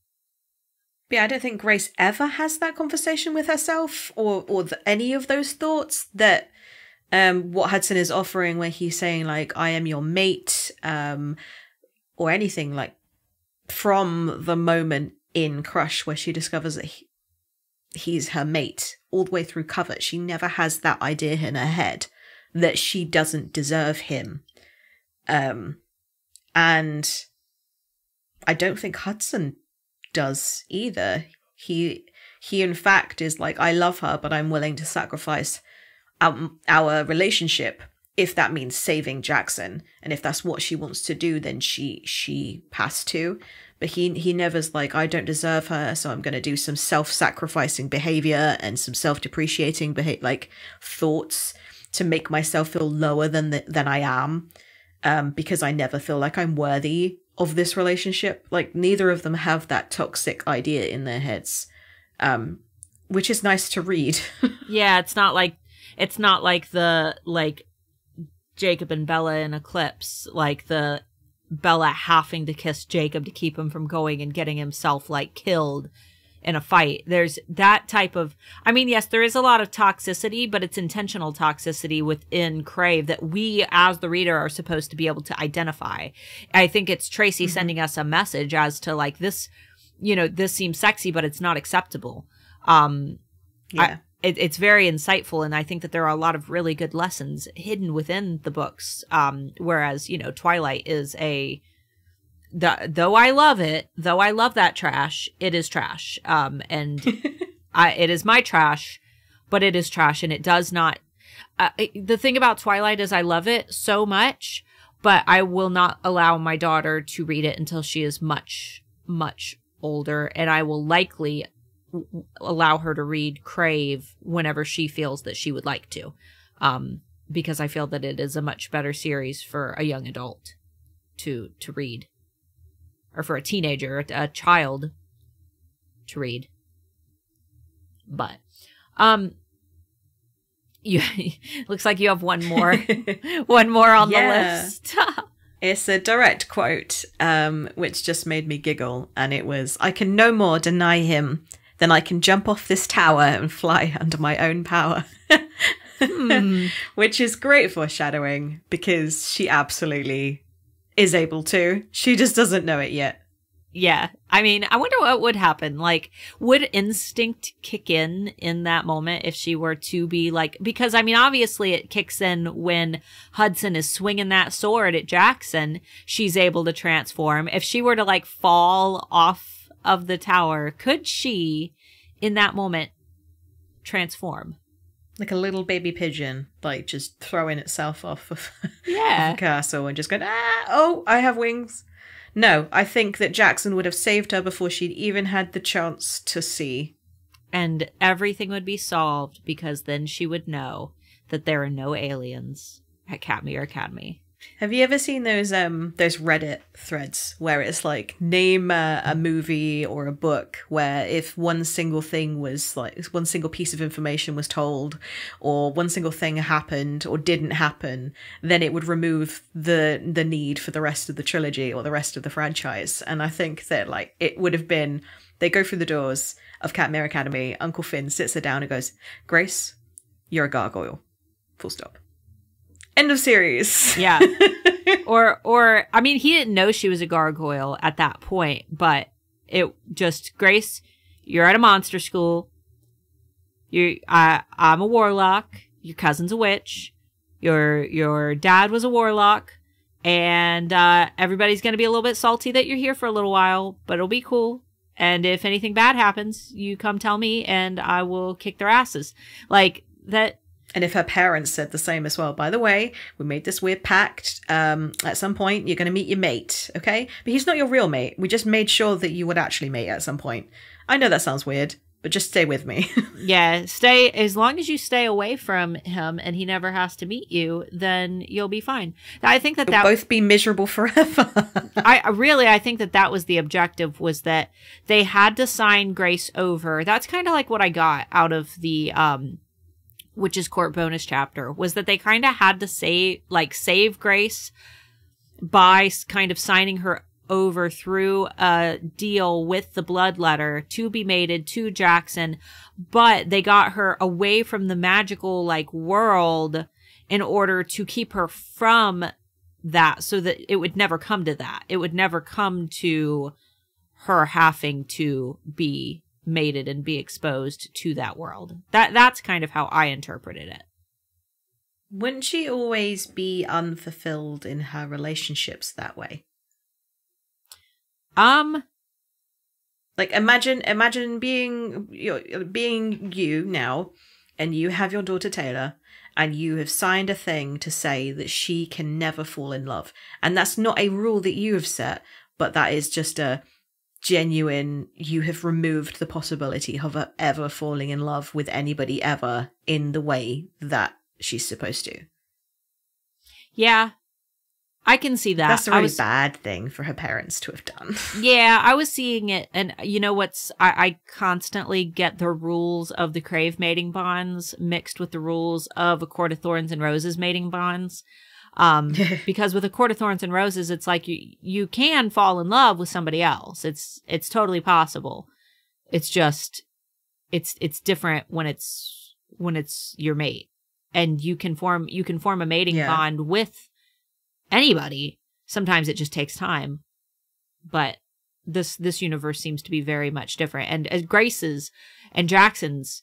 Yeah, I don't think Grace ever has that conversation with herself or any of those thoughts that what Hudson is offering, where he's saying, like, I am your mate, or anything, like, from the moment in Crush where she discovers that he's her mate, all the way through Covet. She never has that idea in her head that she doesn't deserve him. And I don't think Hudson does either. He in fact is like, I love her, but I'm willing to sacrifice our relationship if that means saving Jaxon. And if that's what she wants to do, then she has to. But he never's like, I don't deserve her, so I'm going to do some self-sacrificing behavior and some self-depreciating thoughts to make myself feel lower than I am, because I never feel like I'm worthy of this relationship. Like, neither of them have that toxic idea in their heads, which is nice to read. Yeah, it's not like the Jacob and Bella in Eclipse, like the Bella having to kiss Jacob to keep him from going and getting himself killed in a fight. There's that type of, I mean, yes, there is a lot of toxicity, but it's intentional toxicity within Crave that we as the reader are supposed to be able to identify. I think it's Tracy sending us a message as to this, you know, this seems sexy, but it's not acceptable. Yeah. It's very insightful, and I think that there are a lot of really good lessons hidden within the books. Whereas, you know, Twilight is though I love that trash, it is trash. And it is my trash, but it is trash, and it does not. The thing about Twilight is I love it so much, but I will not allow my daughter to read it until she is much, much older, and I will likely allow her to read Crave whenever she feels that she would like to, because I feel that it is a much better series for a young adult to read, or for a teenager, a child to read. But you looks like you have one more on the list. It's a direct quote, which just made me giggle, and it was, I can no more deny him then I can jump off this tower and fly under my own power. Which is great foreshadowing, because she absolutely is able to. She just doesn't know it yet. Yeah. I mean, I wonder what would happen. Would instinct kick in that moment if she were to be because I mean, obviously it kicks in when Hudson is swinging that sword at Jaxon. She's able to transform. If she were to fall off of the tower, could she in that moment transform? Like a little baby pigeon, just throwing itself off of a castle and just going, oh, I have wings. No, I think that Jaxon would have saved her before she'd even had the chance to see and everything would be solved, because then she would know that there are no aliens at Katmere Academy. Have you ever seen those Reddit threads where it's like, name a movie or a book where if one single thing was like, one single piece of information was told, or one single thing happened or didn't happen, then it would remove the need for the rest of the trilogy or the rest of the franchise. And I think that like it would have been, they go through the doors of Katmere Academy, Uncle Finn sits her down and goes, Grace, you're a gargoyle. Full stop. End of series. Yeah. Or I mean, he didn't know she was a gargoyle at that point, but it just, Grace, you're at a monster school. I'm a warlock. Your cousin's a witch. Your dad was a warlock, and everybody's going to be a little bit salty that you're here for a little while, but it'll be cool. And if anything bad happens, you come tell me, and I will kick their asses. Like that. And if her parents said the same as well, by the way, we made this weird pact. At some point, you're going to meet your mate, okay? But he's not your real mate. We just made sure that you would actually mate at some point. I know that sounds weird, but just stay with me. Yeah, stay, as long as you stay away from him and he never has to meet you, then you'll be fine. I think that You'll both be miserable forever. I think that was the objective, was that they had to sign Grace over. That's kind of like what I got out of the Witch's Court bonus chapter, was that they kind of had to save Grace by kind of signing her over through a deal with the bloodletter to be mated to Jaxon, but they got her away from the magical world in order to keep her from that, so that it would never come to that. It would never come to her having to be mated and be exposed to that world. That's kind of how I interpreted it. Wouldn't she always be unfulfilled in her relationships that way? Like imagine being you now, and you have your daughter Taylor, and you have signed a thing to say that she can never fall in love. And that's not a rule that you have set, but that is just a genuine, you have removed the possibility of her ever falling in love with anybody ever in the way that she's supposed to. Yeah, I can see that. That's a really bad thing for her parents to have done. Yeah, I was seeing it, and you know what's, I constantly get the rules of the Crave mating bonds mixed with the rules of A Court of Thorns and Roses mating bonds. Because with A Court of Thorns and Roses, it's like you can fall in love with somebody else. It's totally possible. It's just, it's different when it's your mate, and you can form a mating bond with anybody. Sometimes it just takes time, but this universe seems to be very much different. And as Grace's and Jackson's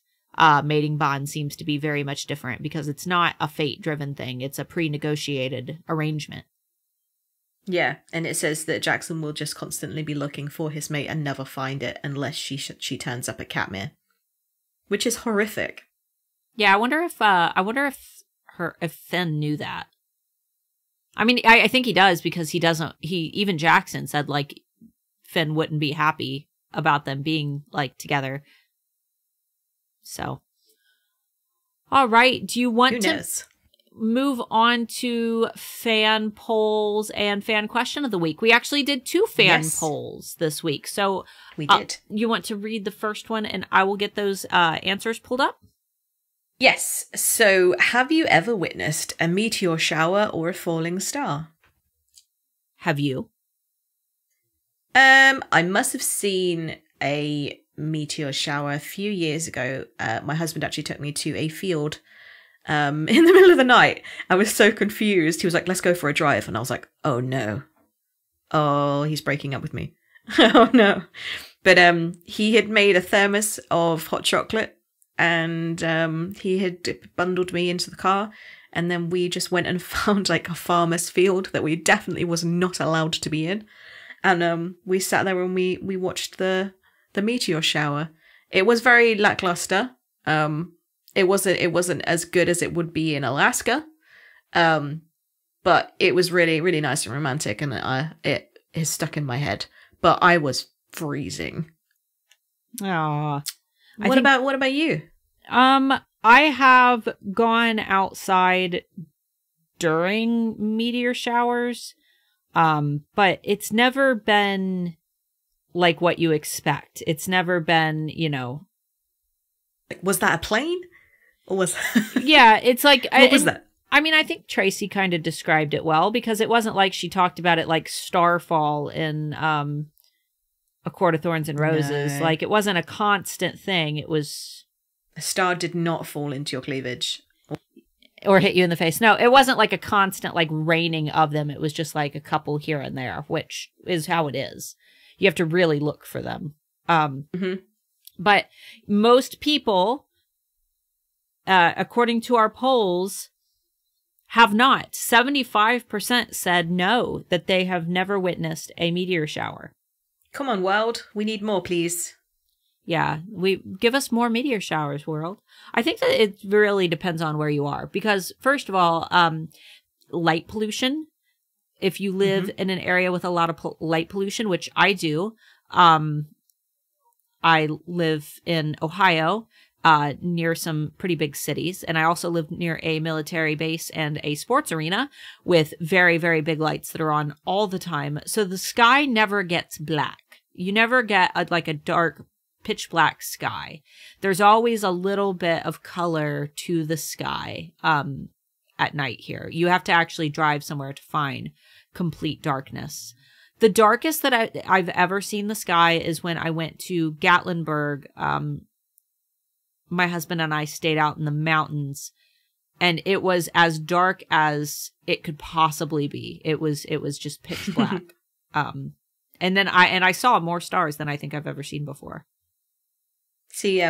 mating bond seems to be very much different, because it's not a fate-driven thing. It's a pre-negotiated arrangement. Yeah, and it says that Jaxon will just constantly be looking for his mate and never find it unless she turns up at Katmere, which is horrific. Yeah, I wonder if Finn knew that. I mean, I think he does, because even Jaxon said Finn wouldn't be happy about them being together. So, all right. Do you want to move on to fan polls and fan question of the week? We actually did 2 fan polls this week. So we did. You want to read the first one, and I will get those answers pulled up? Yes. So, have you ever witnessed a meteor shower or a falling star? Have you? I must have seen a meteor shower a few years ago. My husband actually took me to a field in the middle of the night. I was so confused. He was like, let's go for a drive. And I was like, oh no. Oh, he's breaking up with me. Oh no. But he had made a thermos of hot chocolate, and he had bundled me into the car, and then we just went and found a farmer's field that we definitely was not allowed to be in. And we sat there and we watched the meteor shower. It was very lackluster. It wasn't as good as it would be in Alaska. But it was really, really nice and romantic, and it is stuck in my head. But I was freezing. Aww. What about you? I have gone outside during meteor showers, but it's never been like what you expect. It's never been, Was that a plane? Or was yeah, it's like what was that? I mean, I think Tracy kind of described it well, because it wasn't like she talked about it like starfall in A Court of Thorns and Roses. No. Like, it wasn't a constant thing. It was... A star did not fall into your cleavage. Or hit you in the face. No, it wasn't like a constant like raining of them. It was just like a couple here and there, which is how it is. You have to really look for them. But most people, according to our polls, have not. 75% said no, that they have never witnessed a meteor shower. Come on, world. We need more, please. Yeah, give us more meteor showers, world. I think that it really depends on where you are, because first of all, light pollution. If you live in an area with a lot of light pollution, which I do, I live in Ohio, near some pretty big cities, and I also live near a military base and a sports arena with very, very big lights that are on all the time. So the sky never gets black. You never get a dark, pitch black sky. There's always a little bit of color to the sky at night here. You have to actually drive somewhere to find complete darkness. The darkest that I've ever seen the sky is when I went to Gatlinburg. My husband and I stayed out in the mountains, and it was as dark as it could possibly be. It was just pitch black. And then I saw more stars than I think I've ever seen before. See,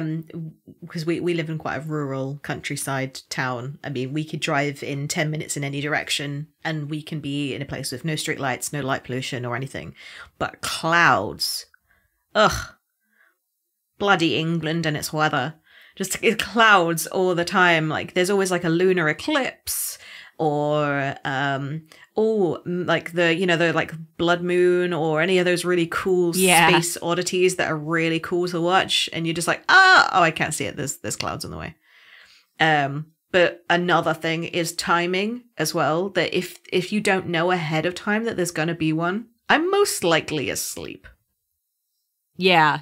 because we live in quite a rural countryside town. I mean, we could drive in 10 minutes in any direction, and we can be in a place with no street lights, no light pollution or anything. But clouds. Ugh. Bloody England and its weather. Just clouds all the time. Like, there's always like a lunar eclipse, or like the like blood moon, or any of those really cool space oddities that are really cool to watch, and you're just like, I can't see it, there's clouds on the way. But another thing is timing as well, that if you don't know ahead of time that there's gonna be one, I'm most likely asleep. Yeah,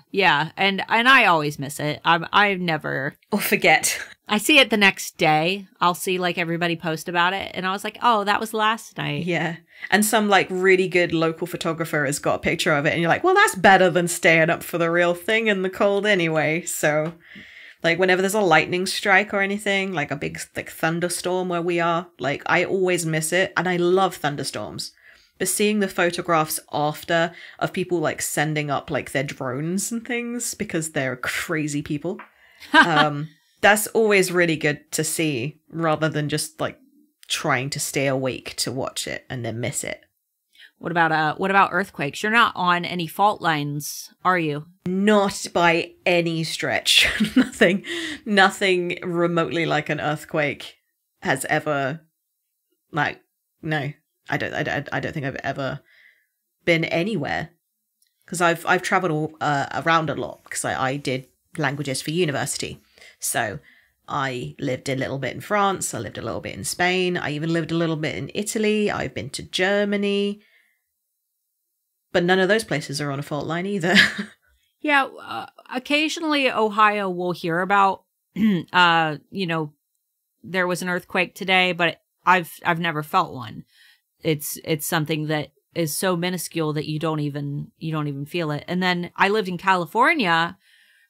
and I always miss it. I never... Or forget. I see it the next day. I'll see, like, everybody post about it, and I was like, oh, that was last night. Yeah, and some, like, really good local photographer has got a picture of it, and you're like, well, that's better than staying up for the real thing in the cold anyway. So, like, whenever there's a lightning strike or anything, like a big, like, thunderstorm where we are, like, I always miss it, and I love thunderstorms. But seeing the photographs after of people like sending up like their drones and things because they're crazy people, that's always really good to see, rather than just like trying to stay awake to watch it and then miss it. What about earthquakes? You're not on any fault lines, are you? Not by any stretch. Nothing remotely like an earthquake has ever, like, no. I don't think I've ever been anywhere, because I've traveled around a lot, because I did languages for university. So I lived a little bit in France. I lived a little bit in Spain. I even lived a little bit in Italy. I've been to Germany, but none of those places are on a fault line either. Yeah, occasionally Ohio will hear about, there was an earthquake today, but I've never felt one. It's something that is so minuscule that you don't even feel it. And then I lived in California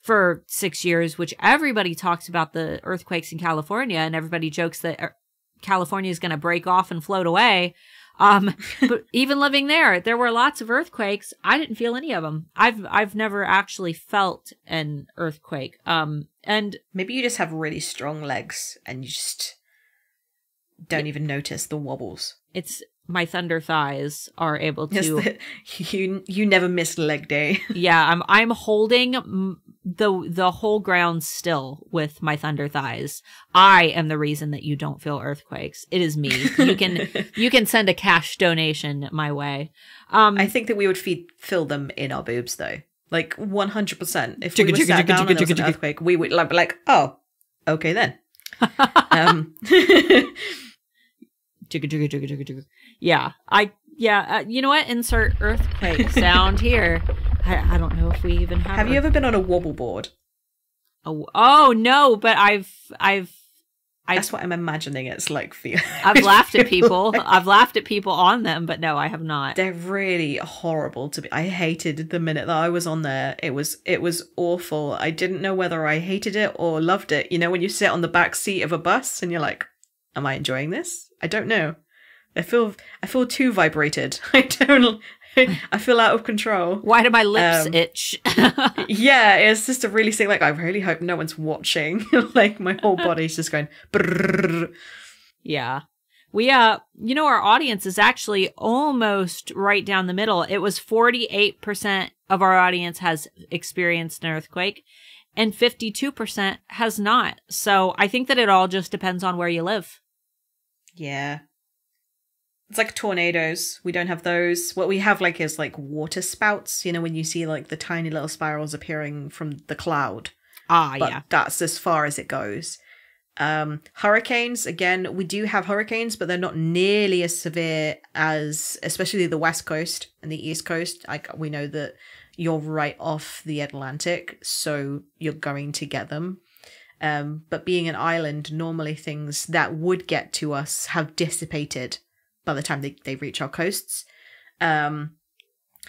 for 6 years, which everybody talks about the earthquakes in California, and everybody jokes that California is going to break off and float away. But even living there were lots of earthquakes. I didn't feel any of them. I've never actually felt an earthquake. And maybe you just have really strong legs and you just don't even notice the wobbles. It's my thunder thighs are able to. Yes, you never miss leg day. Yeah, I'm holding the whole ground still with my thunder thighs. I am the reason that you don't feel earthquakes. It is me. You can send a cash donation my way. I think that we would fill them in our boobs though. Like 100%. If we were sat down and there was an earthquake, we would be like, oh, okay then. Yeah. You know what? Insert earthquake sound here. I don't know if we even have. Have you ever been on a wobble board? Oh no, but I've That's what I'm imagining it's like for you. I've laughed at people. I've laughed at people on them, but no, I have not. They're really horrible to be. I hated the minute that I was on there. It was awful. I didn't know whether I hated it or loved it. You know, when you sit on the back seat of a bus and you're like, am I enjoying this? I don't know. I feel too vibrated. I feel out of control. Why do my lips itch? Yeah, it's just a really sick, like, I really hope no one's watching. Like, my whole body's just going brrrr. Yeah. We, you know, our audience is actually almost right down the middle. It was 48% of our audience has experienced an earthquake and 52% has not. So I think that it all just depends on where you live. Yeah. It's like tornadoes. We don't have those. What we have like is like water spouts, you know, when you see like the tiny little spirals appearing from the cloud. But Yeah. That's as far as it goes. Hurricanes, again, we do have hurricanes, but they're not nearly as severe as, especially the West Coast and the East Coast. We know that you're right off the Atlantic, so you're going to get them. But being an island, normally things that would get to us have dissipated by the time they reach our coasts.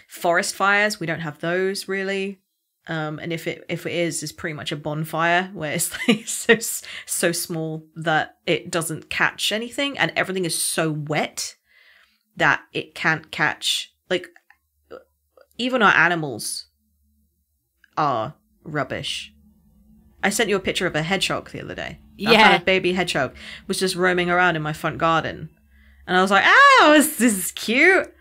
Forest fires, we don't have those really. And if it is, it's pretty much a bonfire where it's like so small that it doesn't catch anything, and everything is so wet that it can't catch. Like, even our animals are rubbish. I sent you a picture of a hedgehog the other day. Yeah, a baby hedgehog was just roaming around in my front garden. And I was like, oh, this is cute.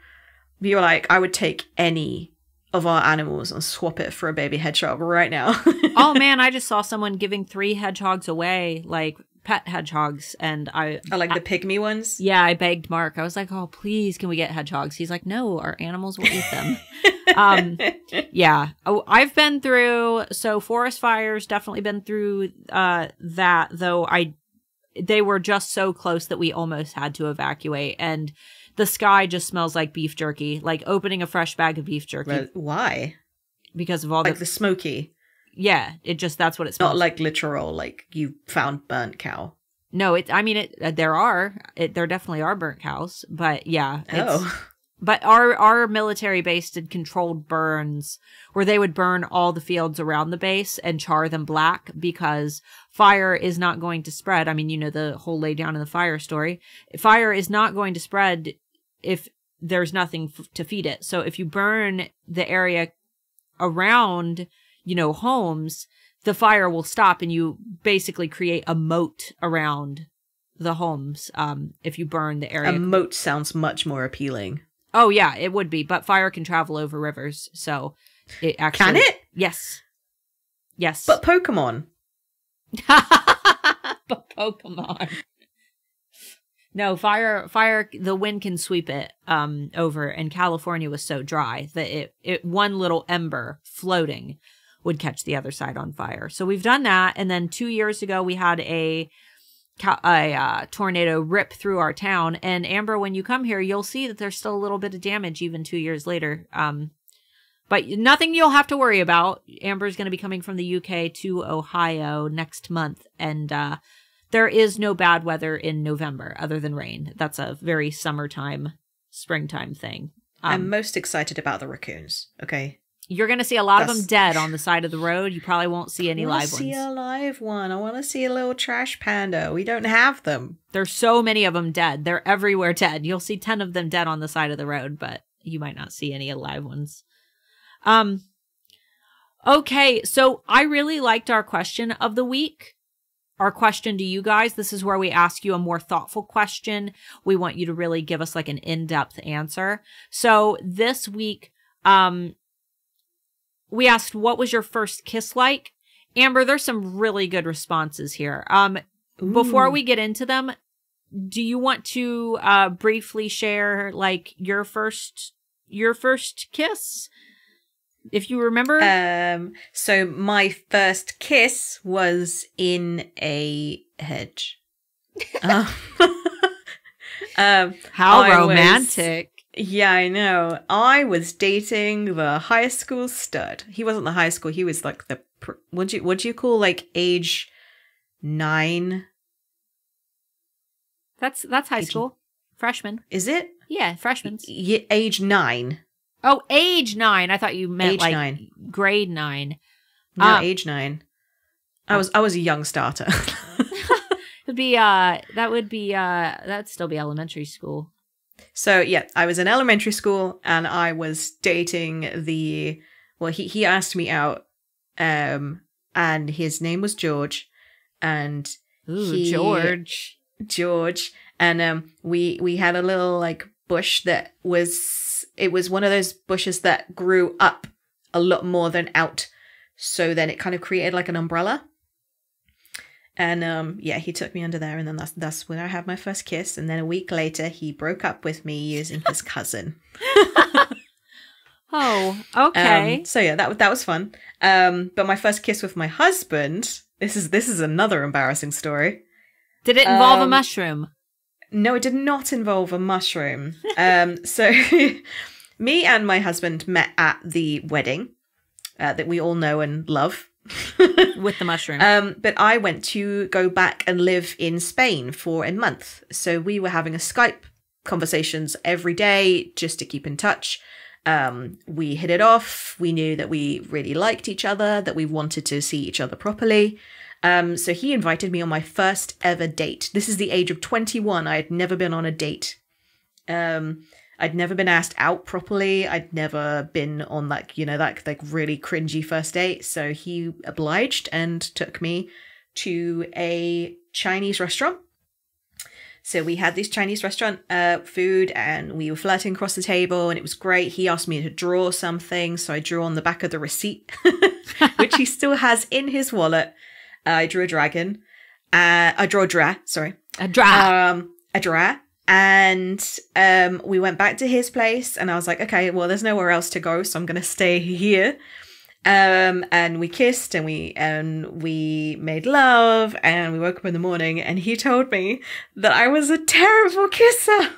But you were like, I would take any of our animals and swap it for a baby hedgehog right now. Oh, man, I just saw someone giving 3 hedgehogs away, like pet hedgehogs. And the pygmy ones? Yeah, I begged Mark. I was like, oh, please, can we get hedgehogs? He's like, no, our animals will eat them. Yeah. Oh, I've been through, so forest fires, definitely been through that, though they were just so close that we almost had to evacuate. And the sky just smells like beef jerky, like opening a fresh bag of beef jerky. Well, why? Because of all the smoky. Yeah, that's what it smells. Not like literal, like you found burnt cow. No, there definitely are burnt cows, but yeah. But our military base did controlled burns where they would burn all the fields around the base and char them black because fire is not going to spread. I mean, you know, the whole lay down in the fire story. Fire is not going to spread if there's nothing to feed it. So if you burn the area around, you know, homes, the fire will stop and you basically create a moat around the homes. If you burn the area. A moat sounds much more appealing. Oh, yeah, it would be. But fire can travel over rivers. So it actually. Can it? Yes. Yes. But Pokemon. But Pokemon. No, fire, the wind can sweep it over. And California was so dry that it one little ember floating would catch the other side on fire. So we've done that. And then 2 years ago, we had a tornado rip through our town. And Amber, when you come here, you'll see that there's still a little bit of damage even 2 years later. But nothing you'll have to worry about. Amber's going to be coming from the UK to Ohio next month. And there is no bad weather in November other than rain. That's a very summertime, springtime thing. I'm most excited about the raccoons. Okay. You're going to see a lot of them dead on the side of the road. You probably won't see any live ones. I want to see a live one. I want to see a little trash panda. We don't have them. There's so many of them dead. They're everywhere dead. You'll see 10 of them dead on the side of the road, but you might not see any live ones. Okay, so I really liked our question of the week. Our question to you guys. This is where we ask you a more thoughtful question. We want you to really give us like an in-depth answer. So this week, we asked, what was your first kiss like? Amber, there's some really good responses here. Before we get into them, do you want to briefly share like your first kiss? if you remember? So my first kiss was in a hedge. How romantic. Yeah, I know. I was dating the high school stud. He wasn't the high school. He was like the what do you call like age 9? That's high school. Freshman. Is it? Yeah, freshmen. Age 9. Oh, age 9. I thought you meant age like 9. grade 9. No, age 9. I was a young starter. That'd still be elementary school. So yeah, I was in elementary school and I was dating he asked me out, and his name was George, and George, and we had a little like bush that was one of those bushes that grew up a lot more than out, so then it kind of created like an umbrella. And he took me under there, and then that's when I had my first kiss. And then a week later, he broke up with me using his cousin. Oh, okay. So yeah, that was fun. But my first kiss with my husband, this is another embarrassing story. Did it involve a mushroom? No, it did not involve a mushroom. So me and my husband met at the wedding that we all know and love. With the mushroom. But I went to go back and live in Spain for a month. So we were having a Skype conversations every day just to keep in touch. We hit it off. We knew that we really liked each other, that we wanted to see each other properly. So he invited me on my first ever date. This is the age of 21. I had never been on a date. I'd never been asked out properly. I'd never been on that really cringy first date. So he obliged and took me to a Chinese restaurant. So we had this Chinese restaurant food, and we were flirting across the table, and it was great. He asked me to draw something, so I drew on the back of the receipt, which he still has in his wallet. I drew a dragon. I drew a dra. Sorry, a dra. A dra. And we went back to his place, and I was like, okay, well, there's nowhere else to go, so I'm going to stay here. And we kissed, and we made love, and we woke up in the morning, and he told me that I was a terrible kisser.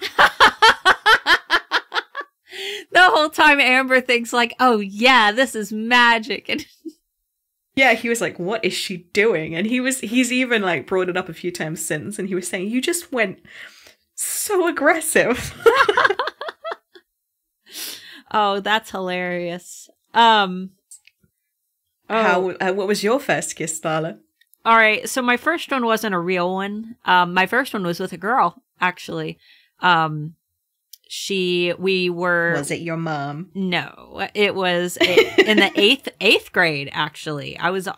The whole time Amber thinks like, oh yeah, this is magic. And yeah, he was like, what is she doing? And he's even like brought it up a few times since, and he was saying, you just went so aggressive. Oh, that's hilarious. What was your first kiss, Starla? All right, so my first one wasn't a real one. My first one was with a girl, actually. Was it your mom? No, it was in the eighth grade. Actually, I was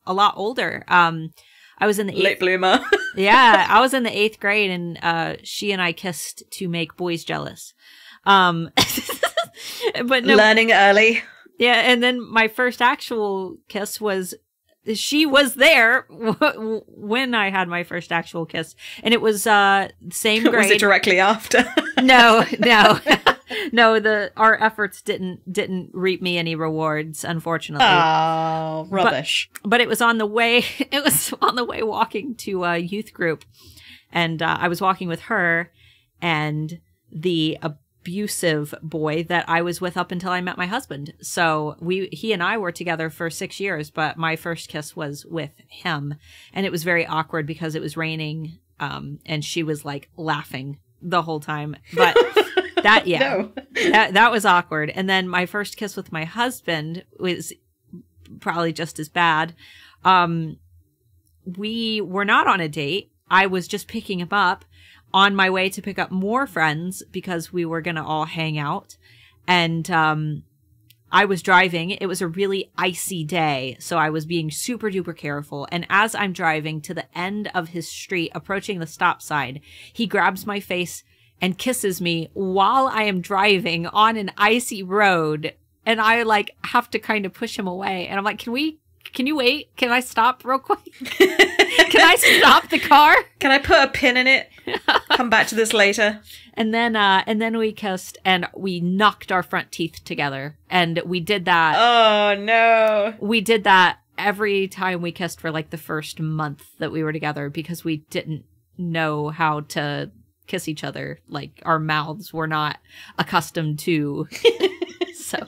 a lot older. I was in the late bloomer. Yeah, I was in the 8th grade, and she and I kissed to make boys jealous. But no, learning early. Yeah, and then my first actual kiss she was there when I had my first actual kiss, and it was same grade. Was it directly after? No. Our efforts didn't reap me any rewards, unfortunately. Oh, rubbish. But it was on the way. It was on the way walking to a youth group, and I was walking with her and the abusive boy that I was with up until I met my husband. So he and I were together for 6 years, but my first kiss was with him, and it was very awkward because it was raining, and she was like laughing the whole time. But that was awkward. And then my first kiss with my husband was probably just as bad. We were not on a date. I was just picking him up on my way to pick up more friends because we were going to all hang out. And I was driving. It was a really icy day, so I was being super duper careful. And as I'm driving to the end of his street, approaching the stop sign, he grabs my face and kisses me while I am driving on an icy road. And I like have to kind of push him away. And I'm like, can you wait? Can I stop real quick? Can I stop the car? Can I put a pin in it? Come back to this later. And then we kissed and we knocked our front teeth together. And we did that. Oh, no. We did that every time we kissed for like the first month that we were together because we didn't know how to kiss each other. Like our mouths were not accustomed to. So,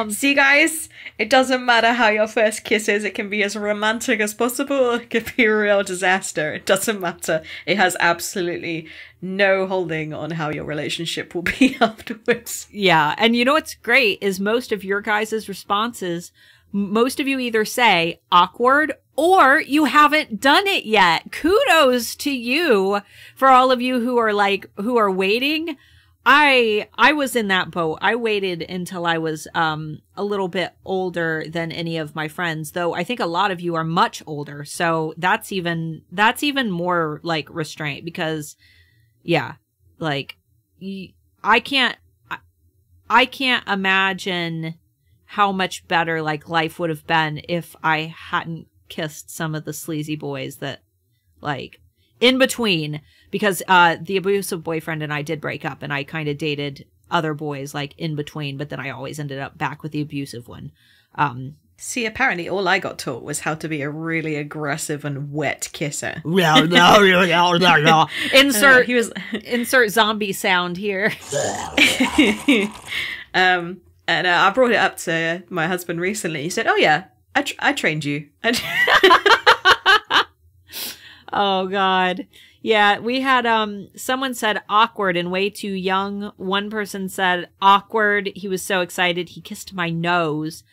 see, guys, it doesn't matter how your first kiss is. It can be as romantic as possible. It can be a real disaster. It doesn't matter. It has absolutely no holding on how your relationship will be afterwards. Yeah. And you know what's great is most of your guys' responses, most of you either say awkward or you haven't done it yet. Kudos to you for all of you who are waiting. I was in that boat. I waited until I was a little bit older than any of my friends, though I think a lot of you are much older. So that's even more like restraint because yeah, like I can't imagine how much better like life would have been if I hadn't kissed some of the sleazy boys that like in between, because the abusive boyfriend and I did break up and I kind of dated other boys like in between, but then I always ended up back with the abusive one. See, apparently all I got taught was how to be a really aggressive and wet kisser. Insert zombie sound here. And I brought it up to my husband recently. He said, "Oh yeah, I trained you." Oh God. Yeah, we had someone said awkward and way too young. One person said awkward. He was so excited he kissed my nose.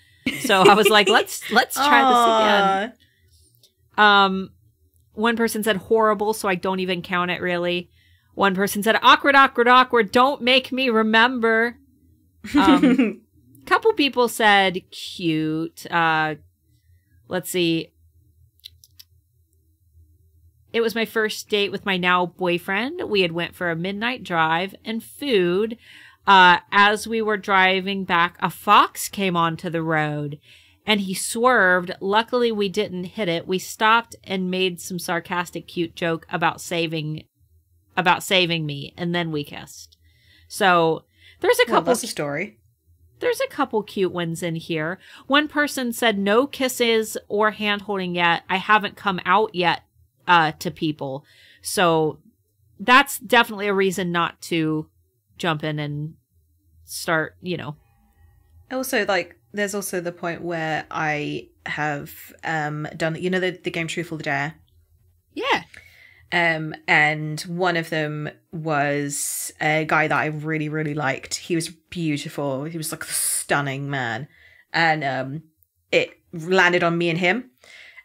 So I was like, let's try this again. One person said horrible, so I don't even count it really. One person said awkward, awkward, awkward. Don't make me remember. Couple people said cute. Let's see. It was my first date with my now boyfriend. We had went for a midnight drive and food. As we were driving back, a fox came onto the road and he swerved. Luckily, we didn't hit it. We stopped and made some sarcastic, cute joke about saving me, and then we kissed. So there's a couple. Well, that's a story. There's a couple cute ones in here. One person said no kisses or hand holding yet. I haven't come out yet to people. So that's definitely a reason not to jump in and start, Also, like, there's also the point where I have done, the game Truth or the Dare? Yeah. And one of them was a guy that I really, really liked. He was beautiful. He was like a stunning man. And it landed on me and him.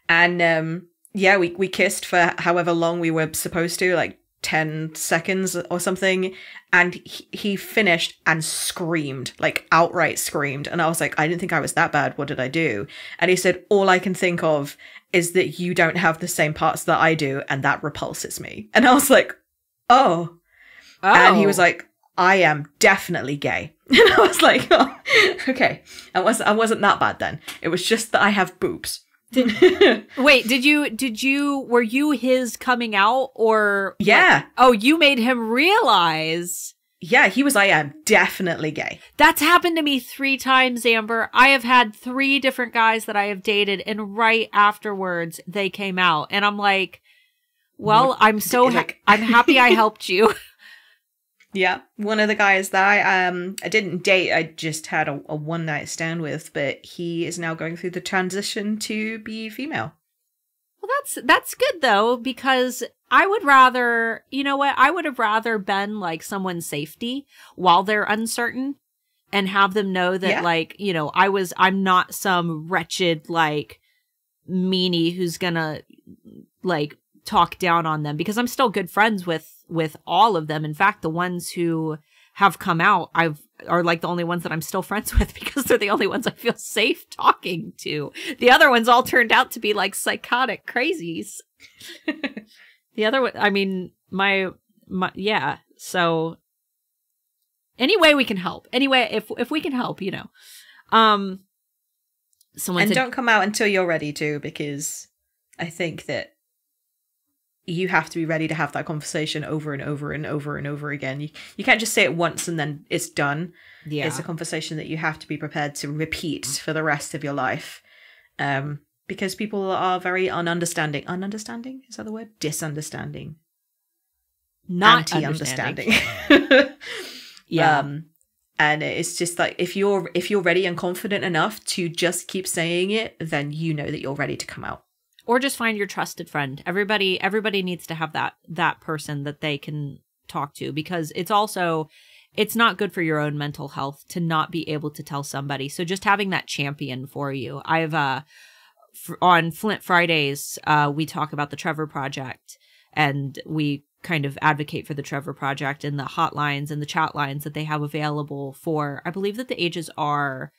And yeah, we kissed for however long we were supposed to, like 10 seconds or something. And he finished and screamed, like outright screamed. And I was like, I didn't think I was that bad. What did I do? And he said, all I can think of is that you don't have the same parts that I do. And that repulses me. And I was like, oh. And he was like, I am definitely gay. And I was like, oh, okay. I wasn't that bad then. It was just that I have boobs. Wait, were you his coming out or? Yeah. What? Oh, you made him realize. Yeah, he was, I am definitely gay. That's happened to me 3 times, Amber. I have had 3 different guys that I have dated and right afterwards they came out and I'm like, well, I'm so, I'm happy I helped you. Yeah. One of the guys that I didn't date, I just had a one night stand with, but he is now going through the transition to be female. Well, that's good though, because I would rather, I would have rather been like someone's safety while they're uncertain and have them know that like, I'm not some wretched, like meanie who's gonna like talk down on them, because I'm still good friends with all of them. In fact, the ones who have come out, are like the only ones that I'm still friends with because they're the only ones I feel safe talking to. The other ones all turned out to be like psychotic crazies. The other one, I mean, my yeah. So any way we can help. Anyway, if we can help, someone don't come out until you're ready to, because I think that you have to be ready to have that conversation over and over and over and over again. You can't just say it once and then it's done. Yeah. It's a conversation that you have to be prepared to repeat for the rest of your life. Because people are very ununderstanding. Ununderstanding? Is that the word? Disunderstanding. Not anti-understanding. Yeah. And it's just like, if you're ready and confident enough to just keep saying it, then you know that you're ready to come out. Or just find your trusted friend. Everybody needs to have that person that they can talk to, because it's not good for your own mental health to not be able to tell somebody. So just having that champion for you. I've on Flint Fridays, we talk about the Trevor Project, and we kind of advocate for the Trevor Project and the hotlines and the chat lines that they have available for, I believe that the ages are,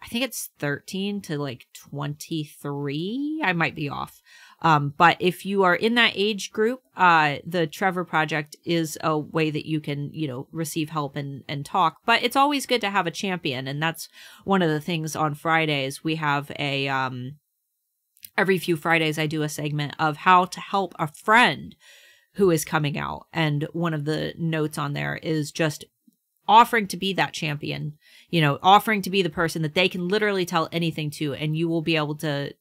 I think it's 13 to like 23. I might be off. But if you are in that age group, the Trevor Project is a way that you can, receive help and talk. But it's always good to have a champion. And that's one of the things on Fridays. We have every few Fridays, I do a segment of how to help a friend who is coming out. And one of the notes on there is just offering to be that champion, offering to be the person that they can literally tell anything to, and you will be able to,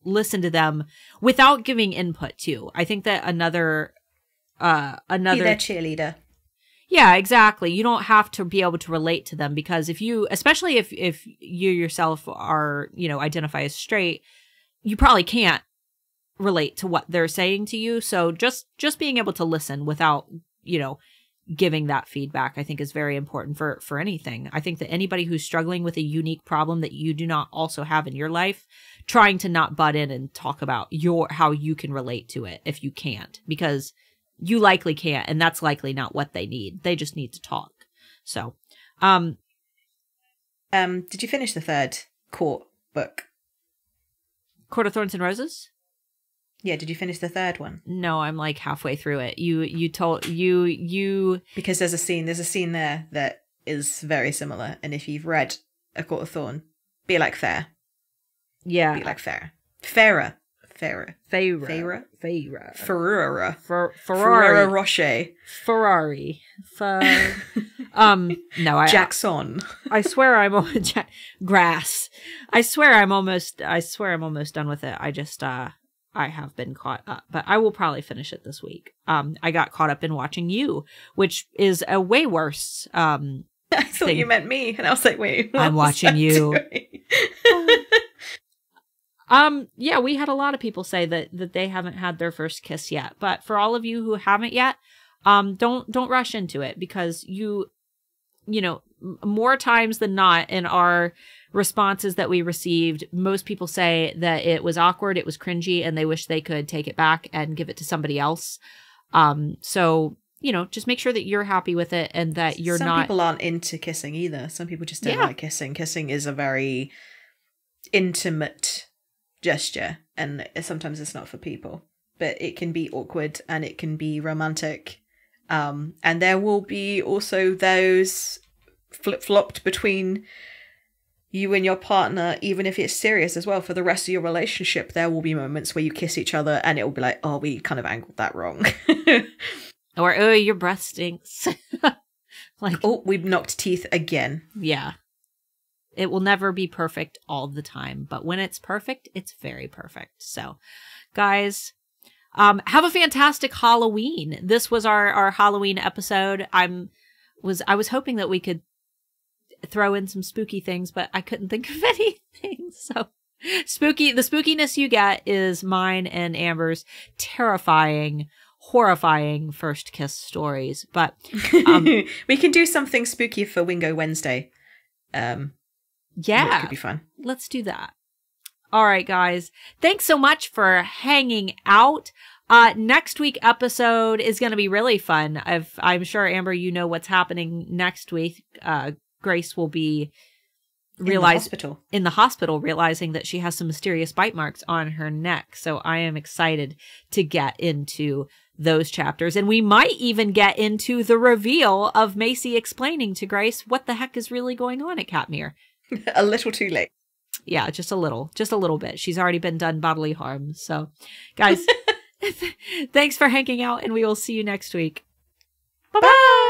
listen to them without giving input to. I think that another be their cheerleader. Yeah, exactly. You don't have to be able to relate to them, because especially if you yourself are, identify as straight, you probably can't relate to what they're saying to you. So just being able to listen without, giving that feedback, I think is very important for anything. I think that anybody who's struggling with a unique problem that you do not also have in your life, trying to not butt in and talk about how you can relate to it if you can't, because you likely can't, and that's likely not what they need. They just need to talk. So, did you finish the third Court book? Court of Thorns and Roses? Yeah, did you finish the third one? No, I'm like halfway through it. You because there's a scene there that is very similar, and if you've read A Court of Thorn, be like Fair. Yeah. Be like Fair. Fairer. Ferrara Rocher. Ferrari. No, Jaxon. I swear I'm grass. I swear I'm almost done with it. I just I have been caught up, but I will probably finish it this week. I got caught up in watching You, which is a way worse I thought you meant me, and I was like, wait, I'm watching You. Yeah, we had a lot of people say that they haven't had their first kiss yet, but for all of you who haven't yet, don't rush into it, because more times than not in our responses that we received, most people say that it was awkward, it was cringy, and they wish they could take it back and give it to somebody else. So, just make sure that you're happy with it, and that you're not... Some people aren't into kissing either. Some people just don't like kissing. Kissing is a very intimate gesture, and sometimes it's not for people, but it can be awkward and it can be romantic. And there will be also those flip-flopped between you and your partner, even if it's serious as well, for the rest of your relationship. There will be moments where you kiss each other and it will be like, oh, we kind of angled that wrong. Or, oh, your breath stinks. Like, oh, we've knocked teeth again. Yeah. It will never be perfect all the time, but when it's perfect, it's very perfect. So, guys, have a fantastic Halloween. This was our Halloween episode. I was hoping that we could throw in some spooky things, but I couldn't think of anything. So the spookiness you get is mine and Amber's terrifying, horrifying first kiss stories. But we can do something spooky for Wingo Wednesday. Yeah, it could be fun. Let's do that. All right, guys. Thanks so much for hanging out. Next week episode is going to be really fun. I'm sure, Amber, you know what's happening next week. Grace will be in the hospital, realizing that she has some mysterious bite marks on her neck. So I am excited to get into those chapters. And we might even get into the reveal of Macy explaining to Grace what the heck is really going on at Katmere. A little too late. Yeah, just a little bit. She's already been done bodily harm. So, guys, Thanks for hanging out, and we will see you next week. Bye.